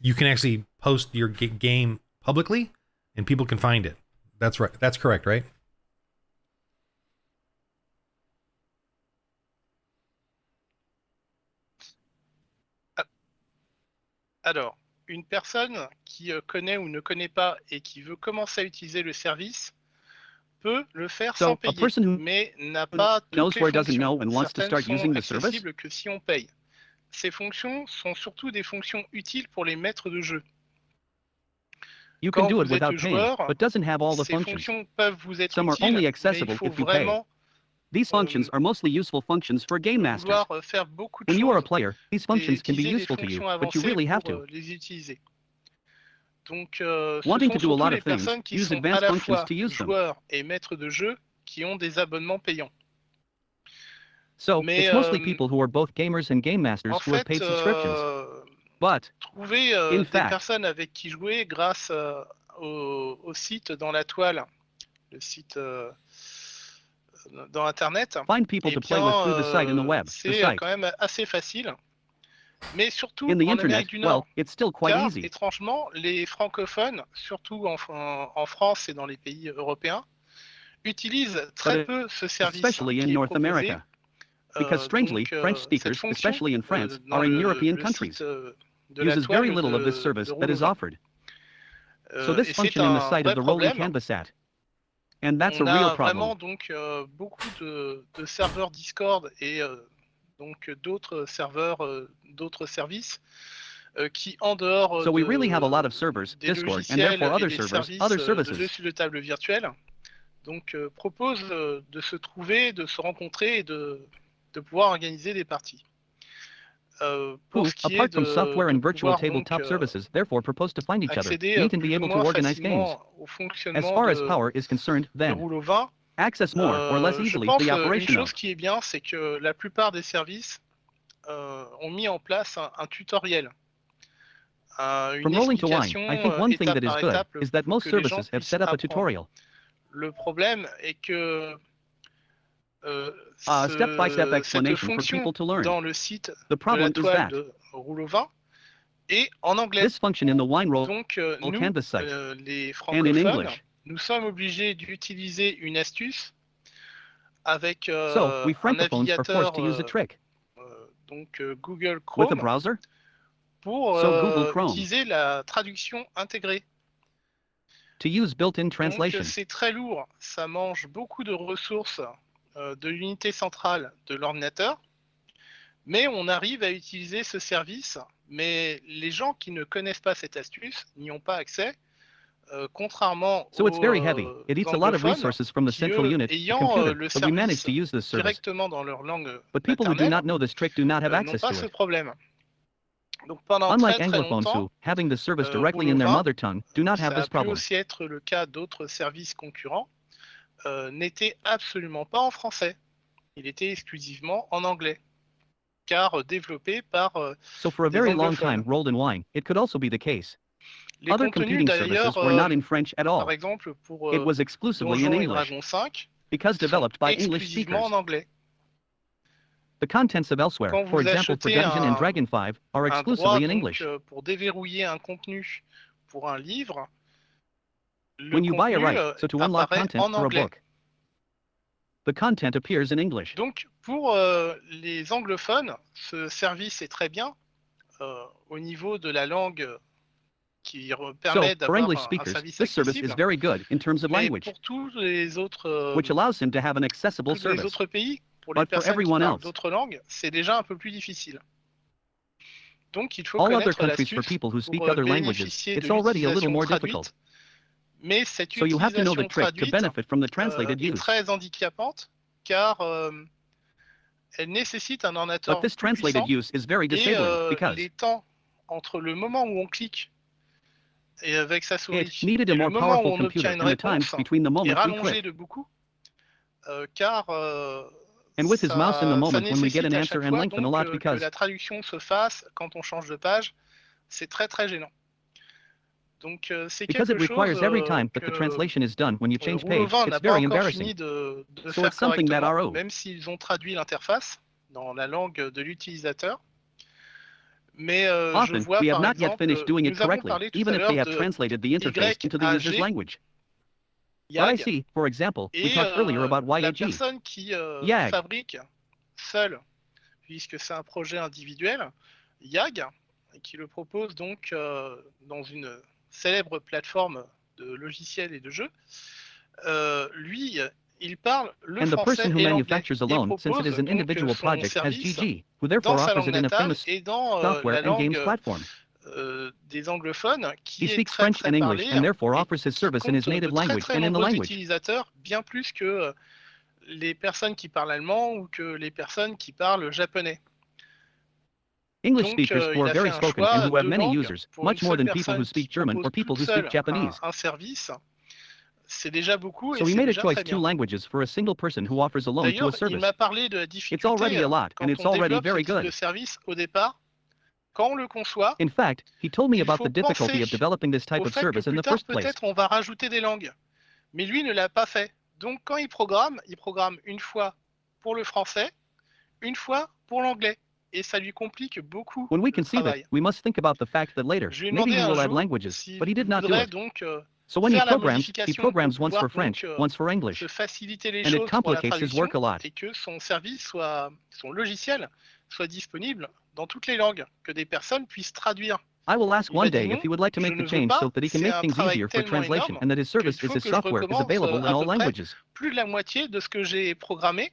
you can actually post your game publicly, and people can find it. That's right. That's correct, right? Alors, une personne qui connaît ou ne connaît pas et qui veut commencer à utiliser le service peut le faire So, sans a payer, person who mais n'a pas knows toutes les where doesn't know fonctions. and wants to Certaines start using sont the service? accessibles que si on paye. Ces fonctions sont surtout des fonctions utiles pour les maîtres de jeu. You can Quand do it vous êtes without paying, joueur, but doesn't have all the ces functions. fonctions peuvent vous être Some are utiles, only mais il accessible faut if you pay. vraiment These functions are mostly useful functions for game masters. vouloir faire beaucoup de When you are a choses player, these et functions can be utiliser des useful to you, fonctions but you avancées really have pour to. les utiliser. Donc, ce Wanting sont to do a surtout lot les of things, personnes qui use sont à advanced la functions fois to use them. joueurs et maîtres de jeu qui ont des abonnements payants. So, Mais it's mostly people who are both gamers and game masters en who have fait, paid subscriptions. But, trouver in des fact, personnes avec qui jouer grâce au site dans la toile, le site dans Internet, find people eh to play with through the site and the bien, web, the c'est site. quand même assez facile. Mais surtout In the en internet, Amérique du Nord, well, it's still quite car easy. étrangement, les francophones, surtout en France et dans les pays européens, utilisent très peu ce service Especially in qui est North proposé. America. Because strangely, French Cette speakers, fonction, especially in France, dans are in le European site, countries, de la uses toile very little of this service de that is Roll20. offered. So this Et c'est function in the un site of vrai the rolling problème. canvas at. And that's On a real a vraiment problem. donc beaucoup de serveurs Discord et donc d'autres serveurs, d'autres services qui, en dehors So we really have a lot of servers, des Discord, and logiciels therefore et other des servers, services other de services. dessus de table virtuelle, donc proposent de se trouver, de se rencontrer et de pouvoir organiser des parties. Pour Who, ce qui est apart from software and virtual pouvoir tabletop donc services, therefore propose to find each other, accéder meet and be plus ou able to moins organize games. facilement au As fonctionnement far as power is concerned, de then, Roll20, access more or less je easily pense the une operation chose of. qui est bien, c'est que la plupart des services ont mis en place un tutoriel, une From rolling to wine, explication I think one thing étape that is par good étape is that pour most que les gens services have puissent set up a apprendre. tutorial. Le problème est que A step-by-step cette explanation for fonction people to learn. dans le site The de la problem is toile that de Roll20 est en anglais. this function in the wine roll Donc nous, canvas site les and in francophones, English. nous sommes obligés d'utiliser une astuce avec So, we un francophones are forced navigateur to use a trick. donc Google With a Chrome browser? pour So Google Chrome. utiliser la traduction intégrée. To use built-in Donc translation. c'est très lourd, ça mange beaucoup de ressources de l'unité centrale de l'ordinateur, mais on arrive à utiliser ce service, mais les gens qui ne connaissent pas cette astuce n'y ont pas accès contrairement So it's very heavy. aux It eats a lot of anglophones resources from the qui, central eux, unit, the ayant computer, le but we managed service to use this service. directement dans leur langue But people who do maternelle not know this trick do not have n'ont access pas to ce it. problème. Donc pendant Unlike très Anglophones longtemps, who, having the service directly in their Roll20, mother tongue, do not have ça a this pu problem. aussi être le cas d'autres services concurrents, n'était absolument pas en français. Il était exclusivement en anglais, car développé par So for a des very long anglophones. time, rolled in wine, it could also be the case. Les Other contenus competing services were not in French at par all. exemple pour It was exclusively in Donjons et English, Dragons 5, because sont developed by English exclusivement speakers. en anglais. The contents of elsewhere, Quand for vous example for achetez Dungeon and Dragon 5, are un droit exclusively in donc, English. pour déverrouiller un contenu pour un livre, le When you buy a contenu right, so to unlock apparaît content en for a anglais. book, the content appears in English. Donc pour les anglophones, ce service est très bien au niveau de la langue qui permet So, for d'avoir English un speakers, service this service is accessible. very good in terms of Mais language, pour tous les autres, which allows him to have an accessible tous les service. autres pays, pour les But for personnes qui everyone parlent else, d'autres langues, c'est déjà un peu plus difficile. Donc il faut all other connaître countries for l'astuce people who speak pour other languages, bénéficier it's de already a little l'utilisation more traduite. difficult. Mais cette So you have to know the utilisation trick to traduite benefit from the translated est use. très handicapante car elle nécessite un ordinateur But this plus translated puissant use is very et disabling because les temps entre le moment où on clique et avec sa souris it needed et a le more moment où powerful on computer obtient une and the time réponse between the est moment we rallongé click de beaucoup car and with his mouse in the ça moment when we get nécessite an à answer chaque and fois lengthen a donc lot que because la traduction se fasse quand on change de page. C'est très gênant. Donc c'est because it quelque chose requires every time that the que translation is done when you change page, Roll20 it's n'a pas very encore embarrassing. fini de So faire it's something that correctement, RO. même s'ils ont traduit l'interface dans la langue de l'utilisateur. Mais je Often, vois we have par not yet exemple, finished doing it nous avons correctly, parlé tout even à if they l'heure have de translated the interface into the user's YAG, language. But I see, for example, we et talked earlier about la YAG. personne qui YAG. fabrique seule, puisque c'est un projet individuel, YAG, qui le propose donc dans une célèbre plateforme de logiciels et de jeux, lui, il parle le And the français person who et l'anglais manufactures et alone, since it propose is an donc individual son project, has service GG, who dans therefore sa offers langue it in a natale famous et dans software la and games langue platform. des anglophones He qui est speaks très French and English parlée and therefore et offers his qui service in his compte de native language très and in the nombreux language. utilisateurs, bien plus que les personnes qui parlent allemand ou que les personnes qui parlent japonais. English Donc speakers who il are a fait very un spoken and choix who have de many langue users, pour une much more seule than people who personne speak qui German or propose people toute who speak seule Japanese. un service. C'est déjà beaucoup So et he c'est made a déjà choice très two bien. languages for a single person who offers alone to a D'ailleurs, il service. m'a parlé de la It's already difficulté a lot, quand and it's on already développe ce very type de good. service au départ. Quand on le conçoit, In fact, he told me il about faut the difficulty penser of developing this type au of fait que service in plus the tard, first place. peut-être, on va rajouter des langues. Mais lui ne l'a pas fait. Donc, quand il programme une fois pour le français, une fois pour l'anglais. Et ça lui complique beaucoup When we le conceive it, travail. we must think about the fact that later, Je lui ai maybe demandé we un will add jour languages, s'il but he did not do voudrait it. donc So when he faire la programs modification pour once for pouvoir French, donc once for English, se faciliter les and it choses pour la complicates his traduction work a lot. et que son service son logiciel soit disponible dans toutes les langues, que des personnes puissent traduire. I will ask Il one m'a dit day non, if he would like to je make the ne veux change so pas, that he can c'est make un things travail easier for tellement translation énorme and that his qu'il service is faut his que je software is recommence available in à all peu près languages. plus de la moitié de ce que j'ai programmé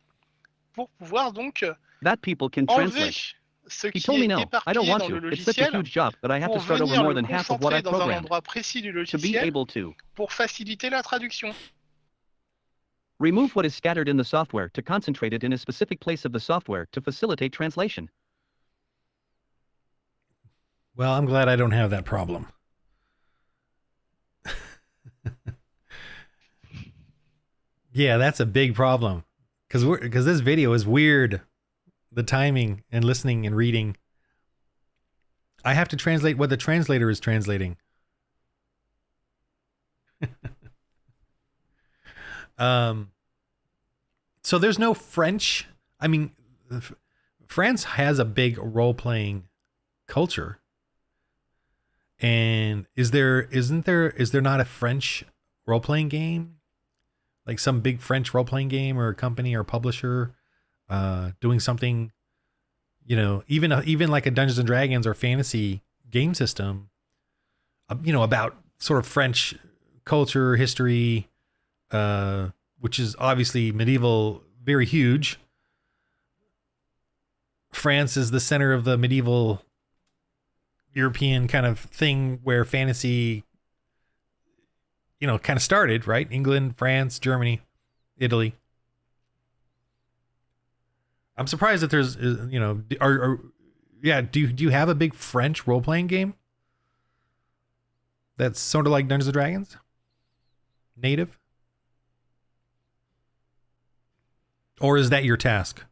pour pouvoir donc That people can enlever translate. ce He qui told me est no, I don't éparpillé want dans le to. It's such a logiciel huge job that I have to pour start over venir more le than half of what concentrer I've dans un programmed endroit précis du to be logiciel able to pour faciliter la traduction. remove what is scattered in the software to concentrate it in a specific place of the software to facilitate translation. Well, I'm glad I don't have that problem. Yeah, that's a big problem because this video is weird. The timing and listening and reading. I have to translate what the translator is translating. So there's no French. I mean, France has a big role-playing culture. And is there not a French role-playing game? Like some big French role-playing game or a company or publisher doing something, even like a Dungeons and Dragons or fantasy game system, about sort of French culture, history, which is obviously medieval, very huge. France is the center of the medieval European kind of thing where fantasy kind of started, right? England, France, Germany, Italy. I'm surprised that there's, do you have a big French role-playing game that's sort of like Dungeons and Dragons? Native? Or is that your task?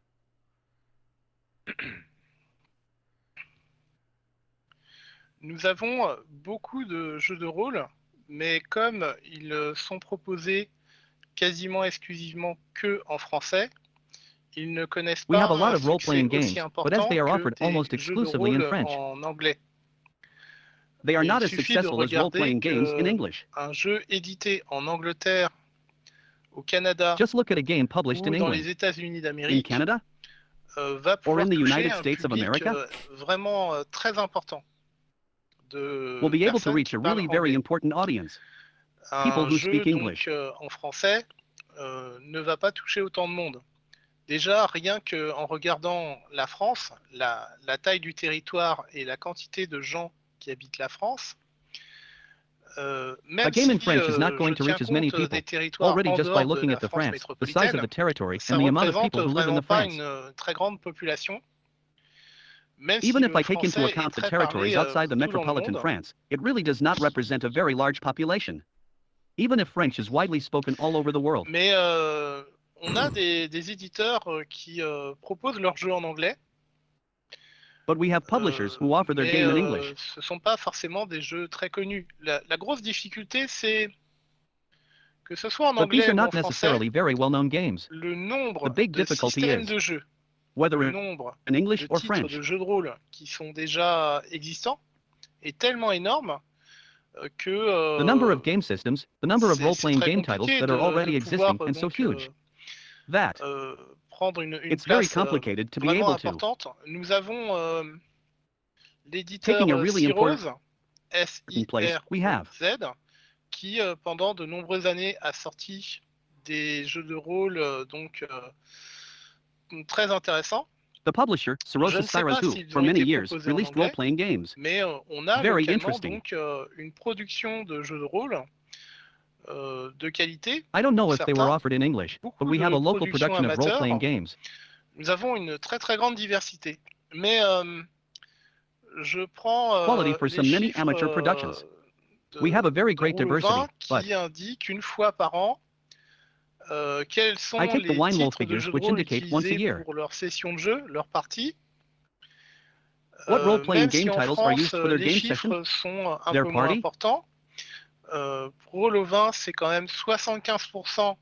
Nous avons beaucoup de jeux de rôle, mais comme ils sont proposés quasiment exclusivement que en français, ils ne connaissent We have pas a lot un of role-playing succès aussi games, but as important they are que offered almost des jeux de exclusively in rôle French, en anglais. they are Et not il as suffit de successful as regarder role-playing games in English. un jeu édité en Angleterre, au Canada Just look at a game published ou in dans England, les États-Unis in d'Amérique Canada, va or pouvoir in the toucher United un States of public America, vraiment très important will de be able to personnes reach qui a parlent really very anglais. important audience. People Un who jeu speak English. donc en français ne va pas toucher autant de monde. Déjà, rien qu'en regardant la France, la taille du territoire et la quantité de gens qui habitent la France, même A game in si French is not going je to tiens reach as many compte people. des territoires Already en just by dehors de looking la at the France France, the size of métropolitaine, the territory ça and the amount of représente people who live in vraiment the pas France. une très grande population. Même Even si if le I take into français est account the très territories parlé outside the partout dans le metropolitan monde, France, it really does not represent a very large population. Even if French is widely spoken all over the world. mais on a des éditeurs qui proposent leurs jeux en anglais. But we have publishers who offer their game in English. Ce ne sont pas forcément des jeux très connus. La grosse difficulté, c'est que ce soit en But these anglais are ou en not français, necessarily very well-known games. le nombre The big de difficulty systèmes is, de jeux, whether le in nombre English de or titres French, de jeux de rôle qui sont déjà existants est tellement énorme que the number of game systems, the number of c'est role-playing très game titles compliqué that are already de pouvoir existing and so donc huge, that prendre une it's very place complicated to be vraiment able to. importante. Nous avons l'éditeur Taking a really Cirrose, place, we have S-I-R-O-Z, qui pendant de nombreuses années a sorti des jeux de rôle très intéressants. The publisher, Je ne Cirrhosis sais pas Cyrus, s'ils for ont many été years, proposés en released anglais, role-playing games. mais on a Very localement interesting. donc une production de jeux de rôle de qualité. I don't know pour if they were certains, offered in English, but beaucoup we have de a local productions production of amateurs. role-playing games. Nous avons une très très grande diversité. Mais je prends Quality for les some many chiffres amateur productions. de, We have a very de great diversity, Roll20 but qui indiquent une fois par an quels sont I take the les Wine Wolf titres de figures jeux de which rôle indicate once a utilisés year. pour leur session de jeu, leur partie. What role-playing Même si game en titles are France, used for their les game chiffres session? sont un Their peu moins party? importants. Pour Roll20, c'est quand même 75%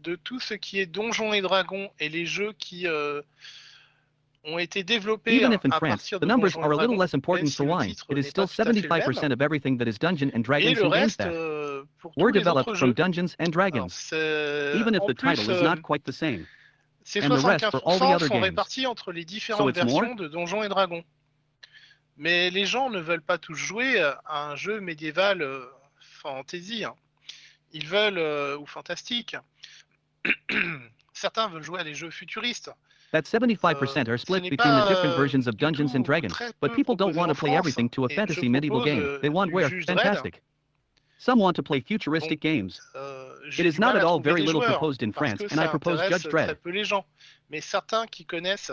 de tout ce qui est Donjons et Dragons et les jeux qui ont été développés Even if in à France, partir the de numbers Donjons are et a little Dragons, less important même si for le wine, titre it is n'est still pas tout à fait le même. 75% of everything that is Dungeons and Et Dragons le in reste, GameStack pour were tous les developed autres from jeux, Dungeons and alors Dragons, even if en the title plus, is not quite the same. ces And the rest for all the 75% other sont games. répartis entre les différentes it's more? versions de Donjons et Dragons. Mais les gens ne veulent pas tous jouer à un jeu médiéval fantasy. Hein. Ils veulent, ou fantastique. Certains veulent jouer à des jeux futuristes. That 75% are split n'est between the pas, different versions of du Dungeons and tout Dragons, très but peu people don't proposé want en to play France, everything to a et fantasy je medieval propose, game. They want du where Juge Dredd. fantastic. Some want to play futuristic games. J'ai It is du not mal at à all trouver very des little joueurs, proposed in parce France, que and I ça propose intéresse Judge très Dredd. peu les gens. Mais certains qui connaissent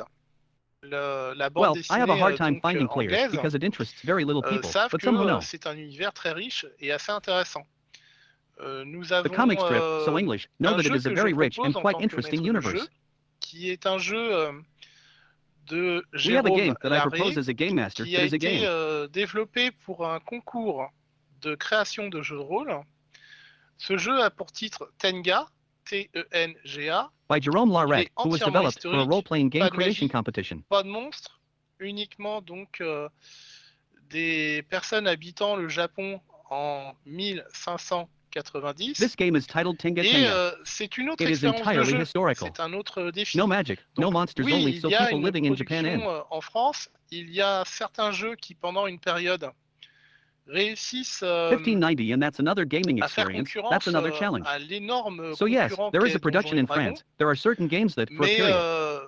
la bande Well, I dessinée have a hard time donc, finding players anglaise because it interests very little people, savent but some who que know. c'est un univers très riche et assez intéressant. Nous avons The comic strip, so English, know un that it jeu is a que very je rich and propose en quite tant que interesting maître de universe. jeu, qui est un jeu de We have a Jérôme game that I Larrey, propose as a game master qui that a is a été game. développé pour un concours de création de jeux de rôle. Ce jeu a pour titre Tenga, T-E-N-G-A. By Jerome Il Larrey, est who was entièrement developed for a historique, role-playing game pas de creation magie, competition. pas de monstres, uniquement donc des personnes habitant le Japon en 1590. This game is titled Tenga Et Tenga. c'est une autre It is expérience de entirely jeu. historical. C'est un autre défi. No magic, no Donc, monsters oui, only, il so y a people une living in Japan production in. en France. Il y a certains jeux qui, pendant une période, réussissent 1590, and that's another gaming à faire experience. concurrence That's another challenge. à l'énorme So yes, concurrent there is qu'est a production Donjons et in Dragons. France. There are certain games that, for a Mais period,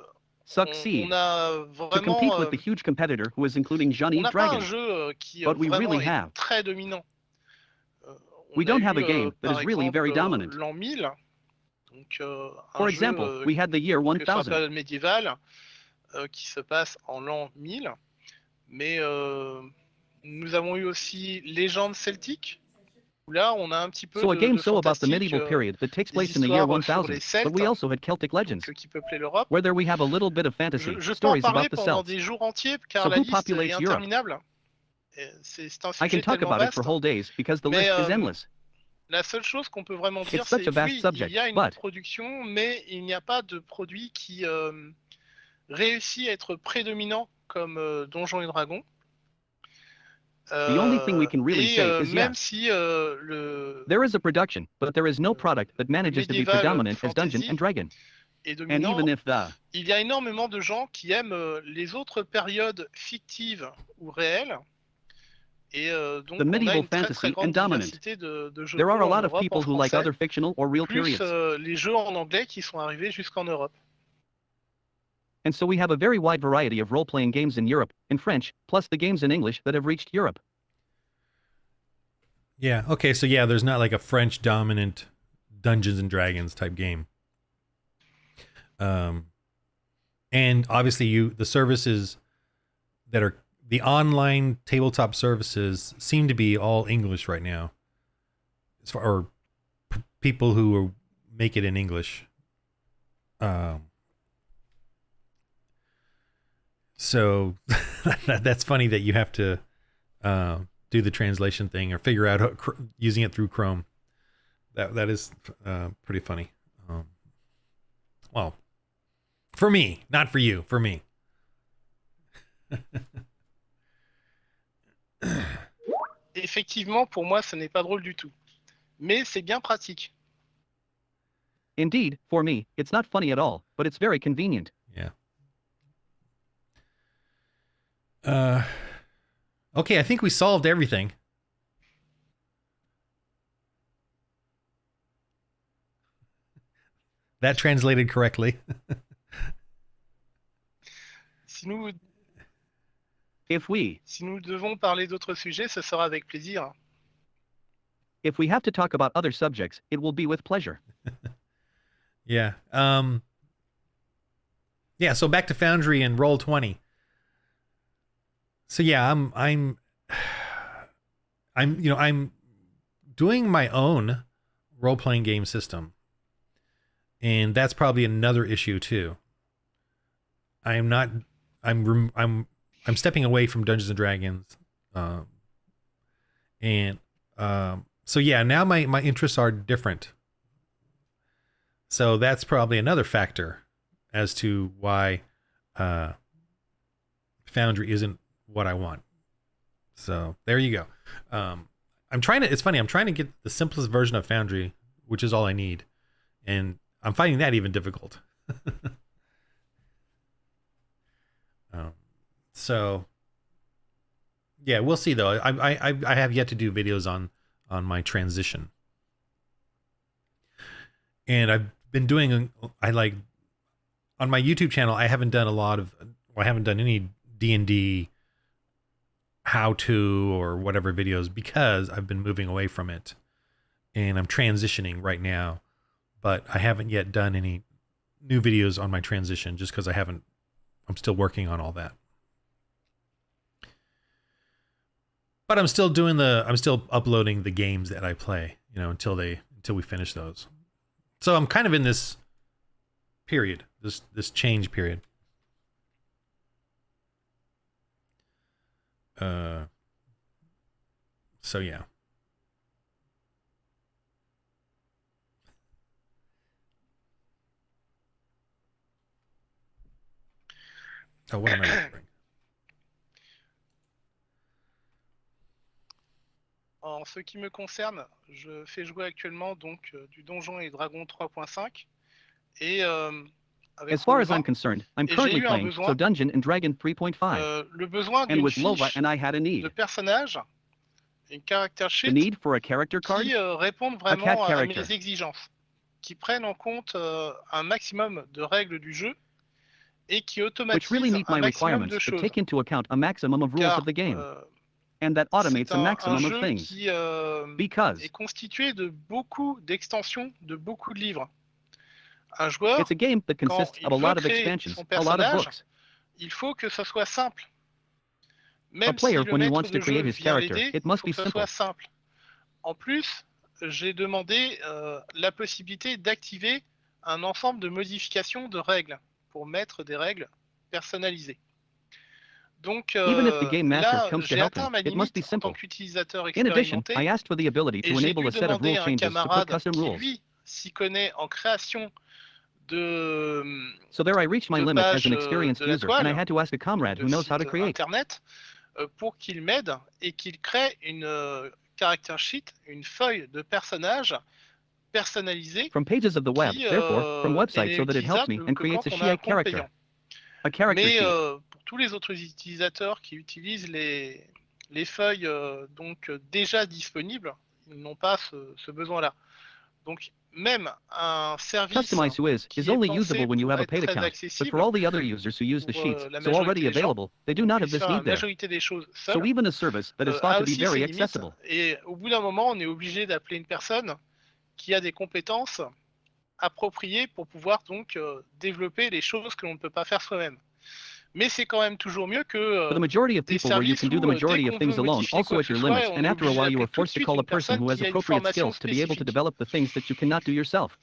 succeed on a to compete vraiment with the huge competitor who is including on Jean-Yves n'a pas un Dragon. jeu qui But we vraiment really est have. très dominant. We don't have a eu, game that par is really very exemple, dominant. l'an 1000, donc un For jeu example, we had the year que sur la 1000. période médiévale qui se passe en l'an 1000, mais nous avons eu aussi Légende celtique, où là on a un petit peu So a game de so about the fantastique, medieval period that takes des place in the year histoires sur 1000, les Celtes, but we also had Celtic legends, donc, qui peuplaient l'Europe. where there we have a little bit of fantasy, Je peux en stories parler about the pendant Celts. des jours entiers, car So la who liste est populates Europe? interminable. C'est un I sujet can talk tellement about it vaste. for whole days because the Mais, list is endless. La seule chose qu'on peut vraiment dire, It's such c'est a vast oui, subject, il y a une but production, mais il n'y a pas de produit qui réussit à être prédominant comme Donjons et Dragons. the only thing we can really Et say is même yes, si le there is a production, but there is no product that manages to be médiéval predominant as Dungeon fantasy and Dragon. est And dominant, even if the il y a énormément de gens qui aiment les autres périodes fictives ou réelles. Et donc The on a medieval une très fantasy très grande and dominant. diversité de jeux de there are rôle a en lot of Europe en people who like français, other fictional or real plus periods. les jeux en anglais qui sont arrivés jusqu'en Europe. And so we have a very wide variety of role-playing games in Europe, in French, plus the games in English that have reached Europe. Yeah. Okay. So yeah, there's not like a French dominant Dungeons and Dragons type game. And obviously the services that are the online tabletop services seem to be all English right now. As far or people who make it in English. So that's funny that you have to do the translation thing or figure out using it through Chrome. That is pretty funny. Well, for me, not for you, for me. Effectivement, pour moi, ce n'est pas drôle du tout. Mais c'est bien pratique. Indeed, for me, it's not funny at all, but it's very convenient. Yeah. Okay, I think we solved everything. That translated correctly. Si nous If nous devons parler d'autres sujets, ce sera avec plaisir. we have to talk about other subjects, it will be with pleasure. Yeah. Yeah, so back to Foundry and Roll20. So yeah, I'm doing my own role-playing game system. And that's probably another issue too. I'm stepping away from Dungeons and Dragons. So yeah, now my interests are different. So that's probably another factor as to why Foundry isn't what I want. So there you go. It's funny, I'm trying to get the simplest version of Foundry, which is all I need. And I'm finding that even difficult. So yeah, we'll see though. I have yet to do videos on my transition. And I've been doing, on my YouTube channel, I haven't done any D&D how-to or whatever videos because I've been moving away from it. And I'm transitioning right now, but I haven't yet done any new videos on my transition just because I'm still working on all that. But I'm still uploading the games that I play, until we finish those. So I'm kind of in this period, this change period. So yeah. Oh, what am I remembering? En ce qui me concerne, je fais jouer actuellement donc du Donjons et Dragons 3.5 et avec As far as Lova, I'm concerned, I'm Et currently j'ai eu un playing besoin. so Dungeon and Dragon 3.5. Le besoin And d'une with Lova fiche and I had a de need. personnage, une character The sheet need for a character card? qui répondent cat vraiment à character. mes exigences, qui prennent en compte un maximum de règles du jeu et qui Which automatisent really meet my un maximum requirements, de but choses. take into account a maximum of rules Car of the game. and that automates C'est a un maximum of jeu things. qui Because est constitué de beaucoup d'extensions, de beaucoup de livres. Un joueur, it's a game that quand consists of il a veut lot of créer expansions, son a lot of personnage, books. il faut que ça soit simple. A Même player, si le when he maître wants to de jeu create his vient character, l'aider, it il must faut be que ça simple. soit simple. En plus, j'ai demandé la possibilité d'activer un ensemble de modifications de règles pour mettre des règles personnalisées. Donc Even if the game master là, comes to j'ai help atteint him, ma it must be limite en tant simple. qu'utilisateur In addition, expérimenté, I asked for the ability et to j'ai enable dû a set of demander rule à un changes to put camarade custom qui, rules. lui, s'y connaît en création de, So there I reached my de limit as pages an experienced de la user, and I toile, had to ask a donc comrade de who knows how to sites create. internet, pour qu'il m'aide et qu'il crée une character sheet, une feuille de personnage personnalisée From pages of the web, qui therefore, from est websites so that it helps me utilisable and que creates quand a on a un Shiite compte character. payant. A character Mais sheet. pour tous les autres utilisateurs qui utilisent les feuilles donc déjà disponibles, ils n'ont pas ce besoin-là. Donc même un service Customize Who qui is est only pensé usable when you pour have a être paid très account, but accessible for all the other users who use the pour sheets, la so already majorité des gens, available, they do not have puisse this faire la need there. majorité des choses So seuls, even a service that is thought a to be aussi very ses limites. accessible. Et au bout d'un moment, on est obligé d'appeler une personne qui a des compétences appropriées pour pouvoir donc développer les choses que l'on ne peut pas faire soi-même. Mais c'est quand même toujours mieux For the que majority of des people where you services can do the où dès majority qu'on of things veut alone, modifier also quoi at que ce your soit, limits, on and est after a obligé while you d'appeler are tout de forced to suite call a une person personne who has qui a une appropriate formation skills to be able to spécifique. develop the things that you cannot do yourself.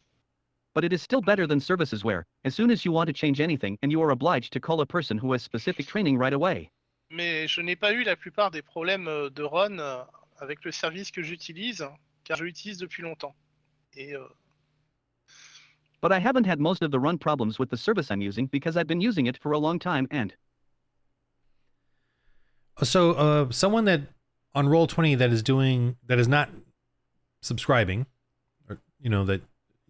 But it is still better than services where, as soon as you want to change anything, and you are obliged to call a person who has specific training right away. Mais je n'ai pas eu la plupart des problèmes de run avec le service que j'utilise, car je l'utilise depuis longtemps. Et But I haven't had most of the run problems with the service I'm using because I've been using it for a long time and So someone that on Roll20 that is not subscribing, or that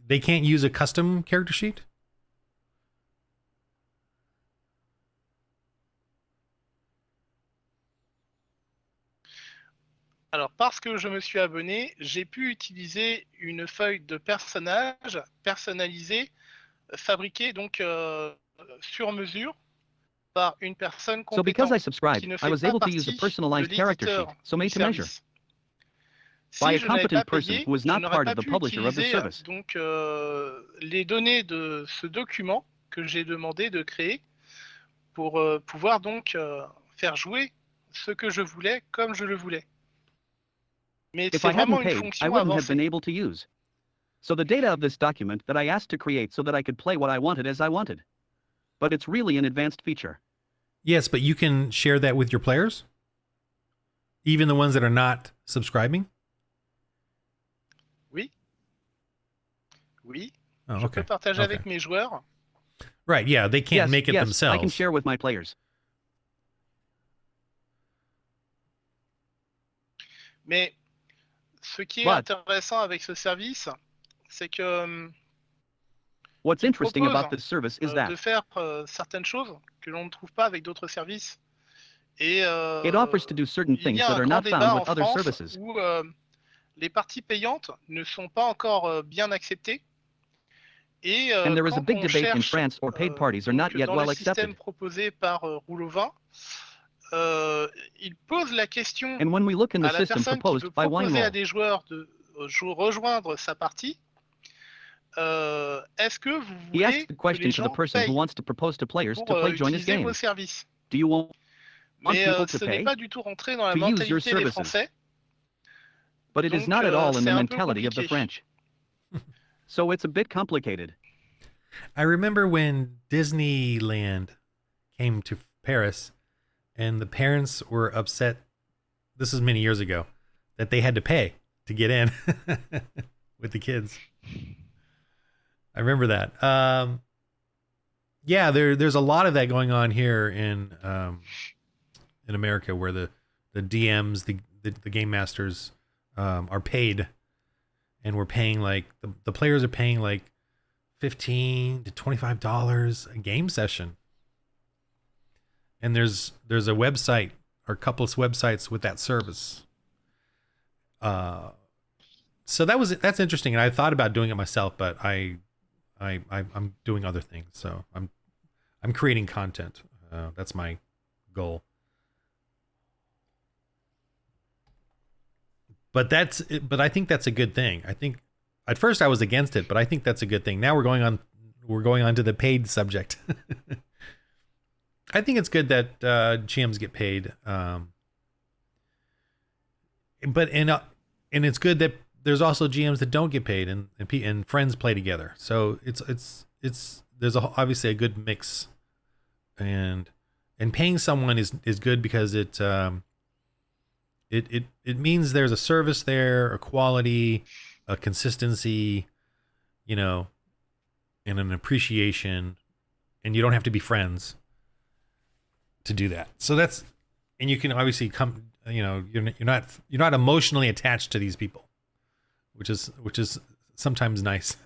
they can't use a custom character sheet. alors, parce que je me suis abonné, j'ai pu utiliser une feuille de personnage personnalisée, fabriquée donc sur mesure par une personne so because compétente I qui subscribed, ne I fait was pas able to use a partie de personalized character sheet, l'éditeur so du made to measure, service. by Si a je n'avais competent pas person payé, who is je not n'aurais part pas of the pu publisher of the utiliser service. donc les données de ce document que j'ai demandé de créer pour pouvoir donc faire jouer ce que je voulais comme je le voulais. Mais If c'est I hadn't vraiment une paid, I fonction wouldn't have been avancée. able to use. So the data of this document that I asked to create so that I could play what I wanted as I wanted. But it's really an advanced feature. Yes, but you can share that with your players, even the ones that are not subscribing. Oui. Oui. Oh, Je okay. peux partager Okay. avec mes joueurs. Right. Yeah, they can't Yes, make it yes, themselves. I can share with my players. Mais ce qui est But intéressant avec ce service, c'est que what's il interesting propose about this service is that de faire certaines choses que l'on ne trouve pas avec d'autres services. Et it offers to do certain il y things a that un are grand not found débat en with other France services. où les parties payantes ne sont pas encore bien acceptées. Et And there is a quand big on debate in cherche France or paid parties are not donc, yet dans well le système accepted. proposé par Roll20, il pose la question And when we look in the à la system personne qui proposed veut by proposer à WineRoll, des joueurs de rejoindre sa partie, est-ce que vous he asks voulez the que question les to the gens person who payent wants to propose to players pour to play join his utiliser vos game. services? Do you want Mais people to ce n'est pay? pas du tout rentré dans la To use your mentalité des services. Français. But it is Donc not at all in c'est the un peu mentality of the compliqué. French. So it's a bit complicated. I remember when Disneyland came to Paris and the parents were upset. This is many years ago, that they had to pay to get in with the kids. I remember that. Yeah, there's a lot of that going on here in America, where the DMs, the game masters, are paid, and we're paying like the players are paying like $15 to $25 a game session. And there's a website or a couple of websites with that service. So that's interesting, and I thought about doing it myself, but I'm doing other things. So I'm creating content. That's my goal. But I think that's a good thing. I think at first I was against it, but I think that's a good thing. Now we're going on to the paid subject. I think it's good that GMs get paid. But it's good that there's also GMs that don't get paid and friends play together. So there's obviously a good mix, and paying someone is good because it means there's a service there, a quality, a consistency, and an appreciation, and you don't have to be friends to do that. So and you can obviously come, you're not emotionally attached to these people, which is sometimes nice.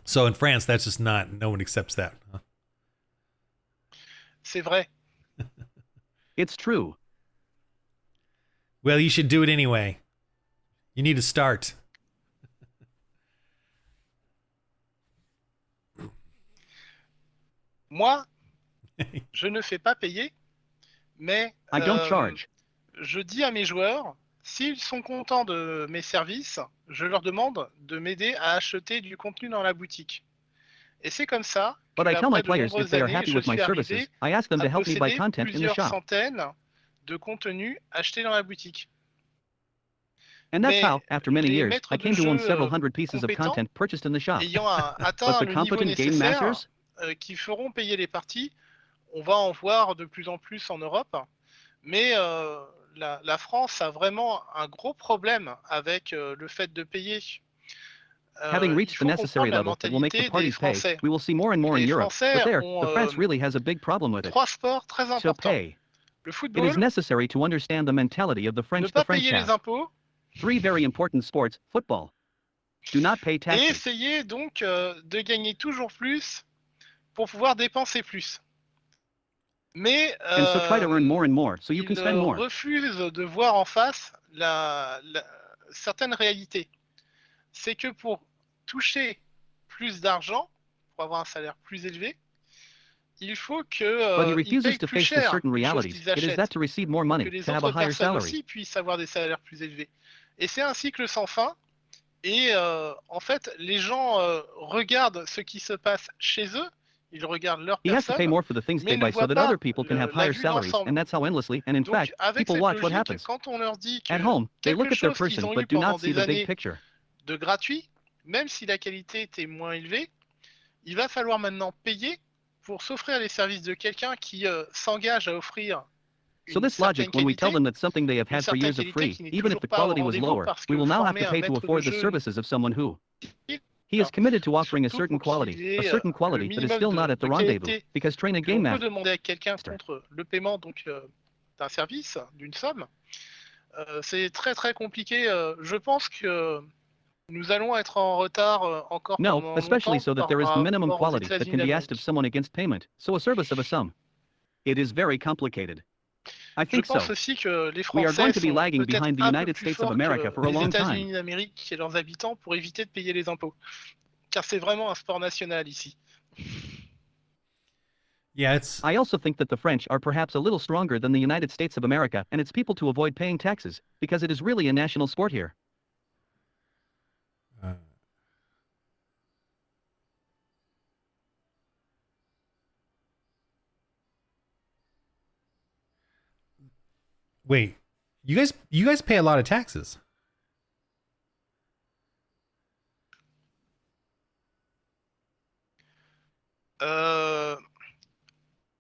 So in France, that's just no one accepts that. Huh? C'est vrai. It's true. Well, you should do it anyway. You need to start. Moi, je ne fais pas payer, mais I don't charge. je dis à mes joueurs, s'ils sont contents de mes services, je leur demande de m'aider à acheter du contenu dans la boutique. Et c'est comme ça But I tell my qu'après de players if nombreuses they are années, happy je with my suis services, arrivé I ask them à to help me buy posséder content in the plusieurs shop. centaines de contenus achetés dans la boutique. And that's Mais how, after many les years, maîtres I de came to own jeu several hundred pieces of compétents, content purchased in the shop. ayant atteint But the le niveau competent game nécessaire, masters? qui feront payer les parties, on va en voir de plus en plus en Europe. Mais la France a vraiment un gros problème avec le fait de payer. Having Il reached the faut necessary comprendre la level that will make the mentalité des parties pay, Français. we will see more and more in Les Europe. Français But there, ont the France really has a big problem with it. 3 sports très To importants. pay. Le It is football, necessary to understand the mentality of the ne French pas the French payer les have. impôts 3 very important sports, football. Do not pay et taxes. essayer donc de gagner toujours plus pour pouvoir dépenser plus. Mais And so try to earn more and more so you can ils spend more. refusent de voir en face certaines réalités. C'est que pour toucher plus d'argent, pour avoir un salaire plus élevé, il faut But he qu'ils refuses payent to plus face the cher certain les choses realities. qu'ils It is achètent, that to receive more que money, les to have a autres higher personnes salary. aussi puissent avoir des salaires plus élevés. Et c'est un cycle sans fin. Et en fait, les gens regardent ce qui se passe chez eux, ils regardent leur He has to pay personne, more for the things mais they ne buy so voient that pas other people can have la higher vue salaries, d'ensemble. and that's how endlessly, and in Donc, fact, avec people cette watch what logique, happens. quand on leur dit At que home, they quelque look at their chose qu'ils person ont but eu do pendant not see des the big années picture. de gratuit, même si la qualité était moins élevée, il va falloir maintenant payer pour s'offrir les services de quelqu'un qui s'engage à offrir So une this certaine logic, when we tell qualité, them that something they have une had for certaine years of qualité free, qui n'est even if toujours the pas au quality was rendez-vous lower, parce we que will now have former to un pay to maître de afford the jeu, services of someone who he is committed to offering a surtout certain pour qu'il quality, a ait certain le quality that is minimum still not at the de rendezvous, qualité because train a que game l'on peut master. demander à quelqu'un contre le paiement donc d'un service, d'une somme, c'est très très compliqué. Je pense que nous allons être en retard encore No, pendant especially longtemps so that par there is minimum rapport aux quality that can États-Unis be asked of d'Amérique. someone against payment, so a service of a sum. It is very complicated. I Je think so. pense aussi que les We are Français going to be sont lagging peut-être behind the un peu United plus States of forts America for que a les long États-Unis time. d'Amérique et leurs habitants pour éviter de payer les impôts. Car c'est vraiment un sport national ici. Yeah, it's I also think that the French are perhaps a little stronger than the United States of America and its people to avoid paying taxes, because it is really a national sport here. wait. You guys pay a lot of taxes. Euh,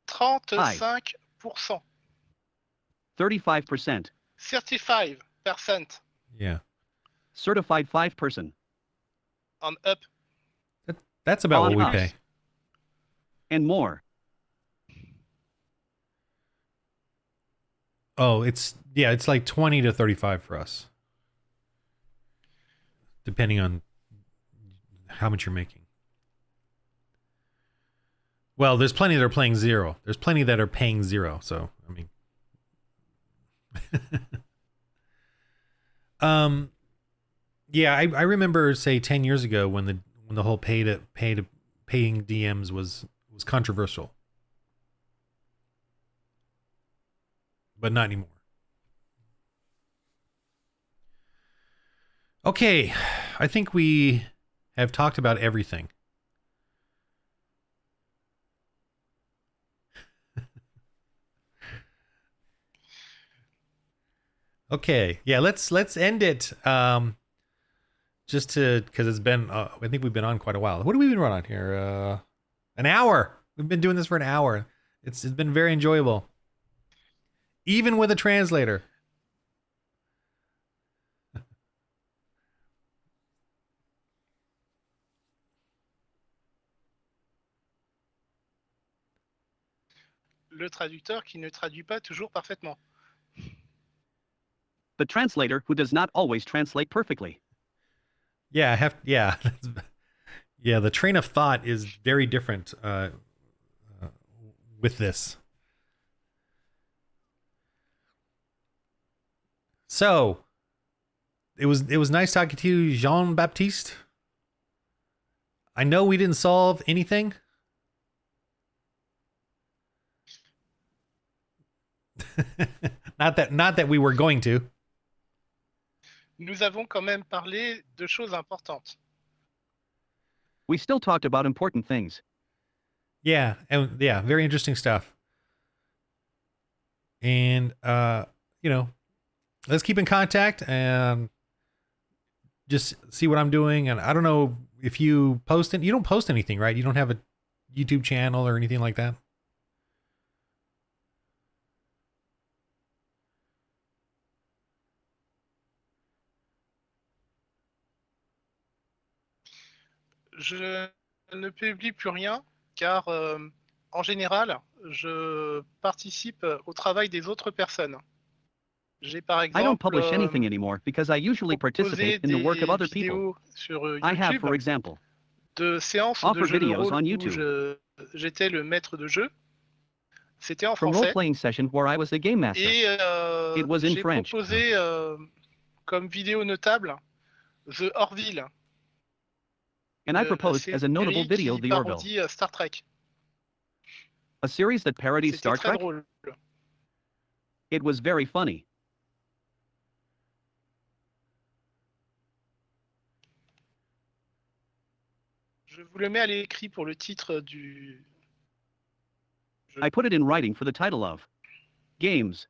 35%. 35%. 35% Yeah. Certified 5%. on up. That's about On what we us. pay. And more. Oh, it's like 20 to 35 for us. Depending on how much you're making. Well, there's plenty that are playing zero. There's plenty that are paying zero, so I mean yeah, I remember say 10 years ago when the whole paying DMs was controversial. but not anymore. Okay, I think we have talked about everything. Okay, yeah, let's end it. Just to, because it's been, I think we've been on quite a while. What have we been running on here? An hour. We've been doing this for an hour. It's been very enjoyable, even with a translator. Le traducteur qui ne traduit pas toujours parfaitement. The translator who does not always translate perfectly. Yeah, yeah. Yeah, the train of thought is very different with this. So, it was nice talking to you, Jean-Baptiste. I know we didn't solve anything. not that we were going to. Nous avons quand même parlé de choses importantes. We still talked about important things. Yeah, and yeah, very interesting stuff. And you know, let's keep in contact and just see what I'm doing. And I don't know if you post it. You don't post anything, right? You don't have a YouTube channel or anything like that? Je ne publie plus rien car en général, je participe au travail des autres personnes. J'ai par exemple I don't publish anything anymore because I usually participate in the work of other people. Sur YouTube, I have, for example, de séances de offer jeux de videos rôle on où YouTube. j'étais le maître de jeu. C'était en From français. role-playing session where I was the game master. Et It was in j'ai French. proposé comme vidéo notable The Orville. And I proposed as a notable video The Orville, parodie Star Trek. a series that parodies Star C'était très Trek. drôle. It was very funny. Je vous le mets à l'écrit pour le titre du... I put it in writing for the title of Games.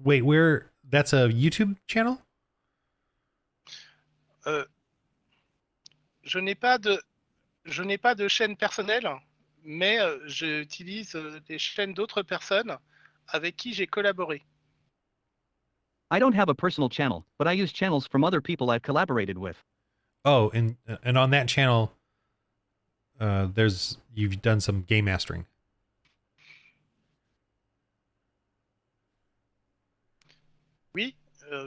Wait, that's a YouTube channel? Je n'ai pas de chaîne personnelle, mais j'utilise des chaînes d'autres personnes avec qui j'ai collaboré. I don't have a personal channel, but I use channels from other people I've collaborated with. Oh, and on that channel, you've done some game mastering. Oui,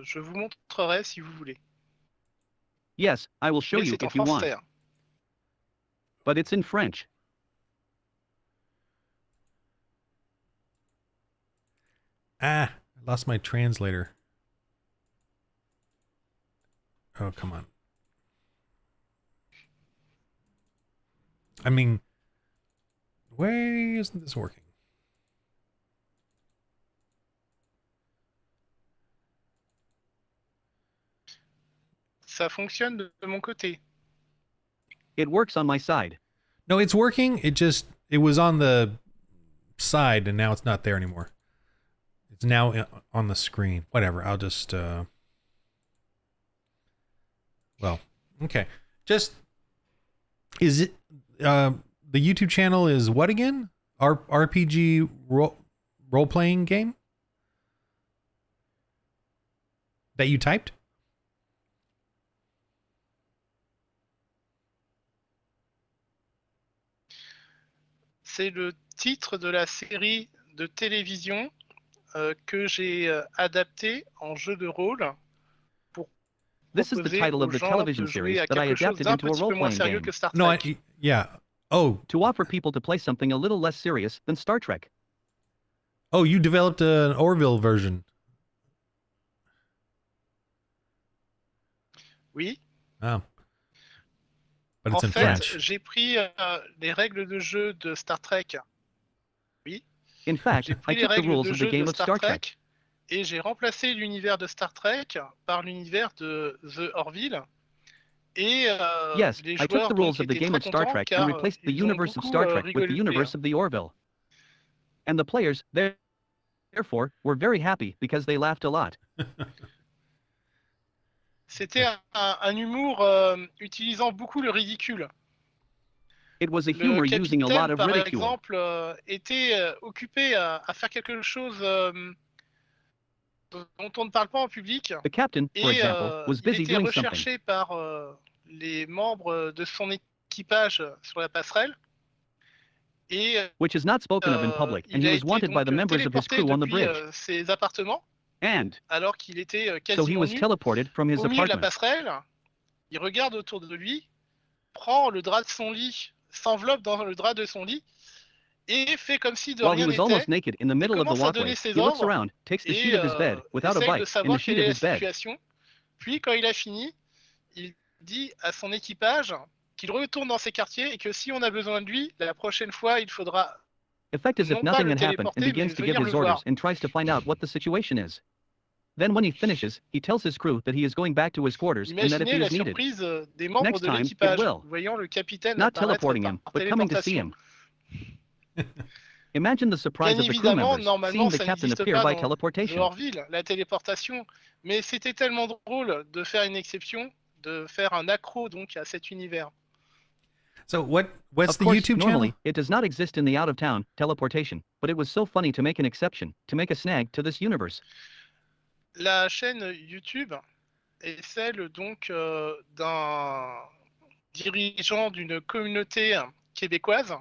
je vous montrerai si vous voulez. Yes, I will show Mais you c'est en if you want. français. But it's in French. I lost my translator. Oh, come on. I mean, why isn't this working? Ça fonctionne de mon côté. It works on my side. No, it's working. It was on the side and now it's not there anymore. It's now on the screen. Whatever. I'll just, well, okay. Is it, the YouTube channel is what again? RPG role-playing game? That you typed? C'est le titre de la série de télévision que j'ai adapté en jeu de rôle pour This is the proposer title aux of the gens television de jouer series à that I quelque chose adapted d'un into a petit peu moins role-playing sérieux game. que Star No, Trek. yeah. Oh, To offer people to play something a little less serious than Star Trek. oh, you developed an Orville version. Oui. Oh. But En it's in fait, French. j'ai pris les règles de jeu de Star Trek. Oui. In fact, J'ai I pris les took the règles rules de of the jeu de game of Star Star Trek. Trek et j'ai remplacé l'univers de Star Trek par l'univers de The Orville. Et Yes, les I took joueurs the rules donc of the étaient game très of Star contents Trek and car replaced the ils ont universe of beaucoup Star Trek with the rigolé. universe of the Orville. And the players, therefore, were very happy because they laughed a lot. C'était un humour utilisant beaucoup le ridicule. It was a Le humor using a lot capitaine, of par ridicule. exemple, était occupé à faire quelque chose dont on ne parle pas en public. The captain, for Et example, was il busy était doing something. recherché par les membres de son équipage sur la passerelle. Et which is not spoken of in public, and il he a was été wanted by donc the members of his téléporté crew on the depuis bridge. ses appartements, And alors qu'il était so he quasiment was nu, teleported from his au milieu de la apartment. passerelle. Il regarde autour de lui, prend le drap de son lit, s'enveloppe dans le drap de son lit et fait comme si de While he rien was almost n'était, naked in the et middle of the commence à donner walkway, ses he looks ordres around, takes the et sheet of his bed, without a essaye de bite, in the savoir sheet quelle of est la his bed. situation. Puis quand il a fini, il dit à son équipage qu'il retourne dans ses quartiers et que si on a besoin de lui, la prochaine fois, il faudra Effect as if non pas nothing le had happened, and téléporter, mais begins to give venir le his orders voir. and tries to find out what the situation is. Then when he finishes, he tells his crew that he is going back to his quarters and that if Imaginez he la is needed, surprise des membres next de time, it l'équipage, will. voyant le capitaine Not apparaître teleporting par him, but coming to see téléportation. him. Imagine the Bien surprise of the crew évidemment, members, normalement, seeing the ça captain n'existe appear pas by dans The teleportation. Orville, la téléportation. Mais c'était tellement drôle de faire une exception, de faire un accro donc à cet univers. So what's Of the course, YouTube normally, channel? it does not exist in the out-of-town teleportation, but it was so funny to make an exception, to make a snag to this universe. La chaîne YouTube est celle donc d'un dirigeant d'une communauté québécoise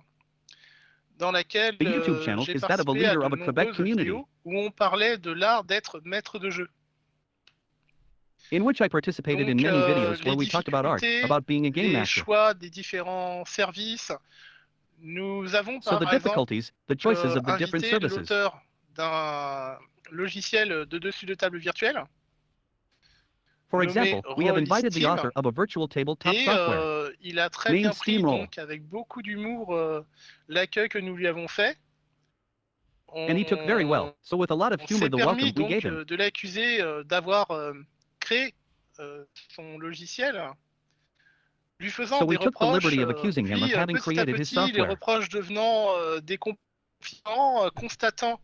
dans laquelle The YouTube channel j'ai is that of a participé à leader de of a Quebec nombreuses community, vidéos où on parlait de l'art d'être maître de jeu. in which I participated in Donc many videos where les we talked about art, difficultés, about being a game les master. choix des différents services. Nous avons So the par exemple difficulties, the choices of the different invité services. l'auteur d'un logiciel de dessus de table virtuel Oh, For nommé example, we have invited the Roll20 author of a virtual tabletop et software, il a très named bien pris Steamroll, donc avec beaucoup d'humour l'accueil que nous lui avons fait. and he took very well, so with a lot of On humor s'est the welcome permis we donc gave him. de l'accuser d'avoir créé son logiciel, lui faisant So des we took the reproches, liberty of accusing him of puis having petit à created his petit les software. reproches devenant déconfiants, constatant,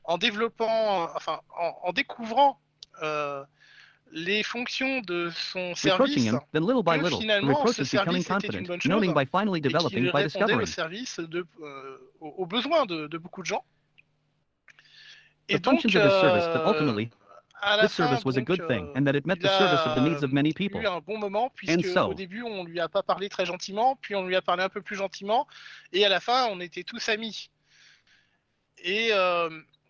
en développant, en découvrant les fonctions de son Reproaching service, him, then little by que little, the finalement ce reproaches becoming service était une confident, bonne chose noting by finally et qu'il developing by répondait aux discovering. services aux besoins de beaucoup de gens. Et The functions donc, of his service that ultimately, à la this fin, service was a donc, good thing and that it met il the service of the a needs of many eu people. un bon moment, And puisque au so, début, on lui a pas parlé très gentiment, puis on lui a parlé un peu plus gentiment, et à la fin, on était tous amis. Et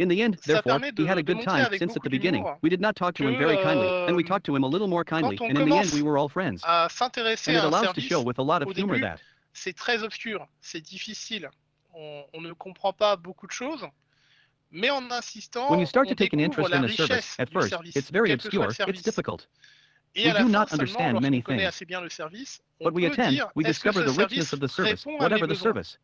in the end, ça therefore, permet he had a de good montrer time avec since at beaucoup the beginning. d'humour We did not talk to him que very kindly, and we talked to him a little more kindly, quand on and in the end, commence we were all friends. à s'intéresser And it à un allows to show service, with a lot of au humor début, that, c'est très obscur, c'est difficile, on ne comprend pas beaucoup de choses, mais en when insistant, you start on to take an découvre interest la in a service, richesse at du first, service, it's very quel que soit le obscure, it's service. difficult. Et We à la do fin not seulement, understand many lorsqu'on connaît things. assez bien le service, on But we peut attend, dire we est-ce que discover ce the richness service of the service, répond à mes whatever the besoins. service.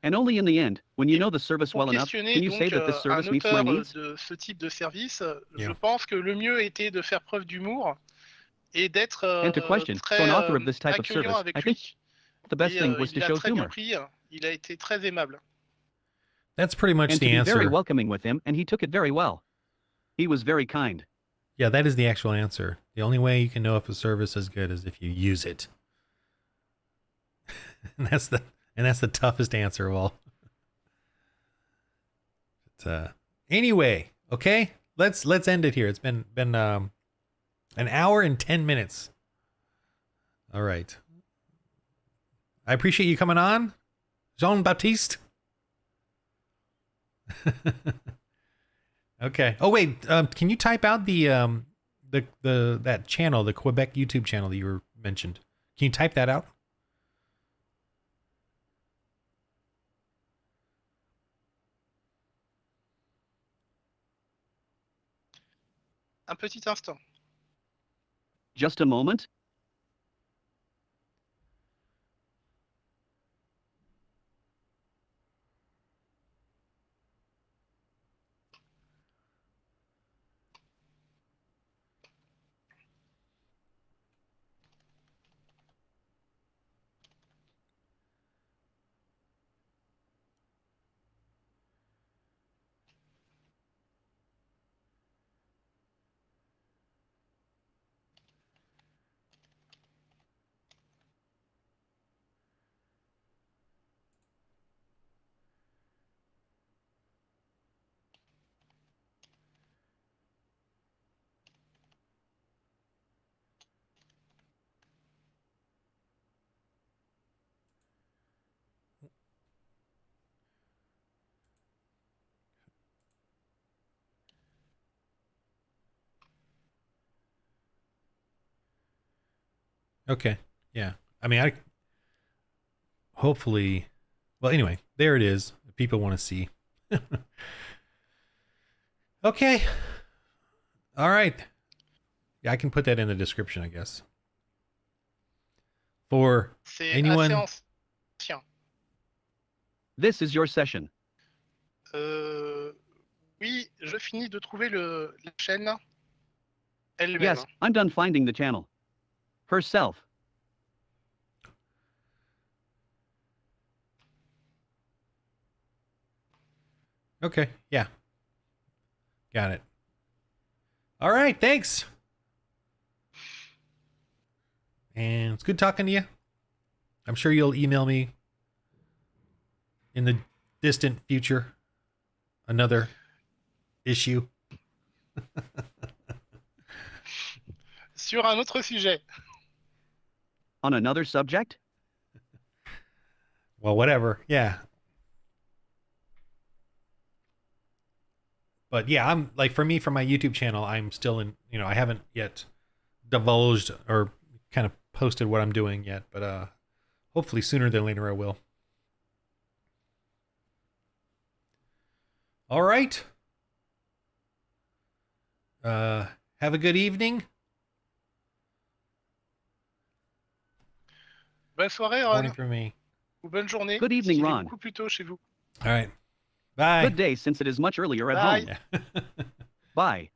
And only in the end, when you Et know the service pour well enough, questionner can you say donc that this un service meets my auteur needs? de ce type de service, je Yeah. pense que le mieux était de faire preuve d'humour et d'être And to question, so très an author of this type of accueillant service, avec I think lui. the best Et thing was to il a show très bien humor. pris, il a été très aimable. That's pretty much And to the be very answer. welcoming with him, and he took it very well. He was very kind. Yeah, that is the actual answer. The only way you can know if a service is good is if you use it. and that's the toughest answer of all. But, anyway, okay, let's end it here. It's been an hour and 10 minutes. All right. I appreciate you coming on, Jean-Baptiste. Okay. Oh wait, can you type out the that channel, the Quebec YouTube channel that you were mentioned? Can you type that out? Un petit instant. Just a moment. Okay. Yeah. I mean, I hopefully. Well, anyway, there it is. If people want to see. Okay. All right. Yeah, I can put that in the description, I guess. For C'est anyone. assez ancien. This is your session. Oui, je finis de trouver la chaîne elle-même. Yes, I'm done finding the channel. Herself. Okay. Yeah. Got it. All right. Thanks. And it's good talking to you. I'm sure you'll email me in the distant future another issue. Sur un autre sujet. On another subject? Well, whatever. Yeah. But yeah, I'm like, for me, for my YouTube channel, I'm still in, I haven't yet divulged or kind of posted what I'm doing yet, but hopefully sooner than later I will. All right. Have a good evening. Bonne soirée, Ron. Morning for me. Ou bonne journée. Good evening, s'il est Ron. beaucoup plus tôt chez vous. All right. Bye. Good day since it is much earlier at Bye. home. Bye.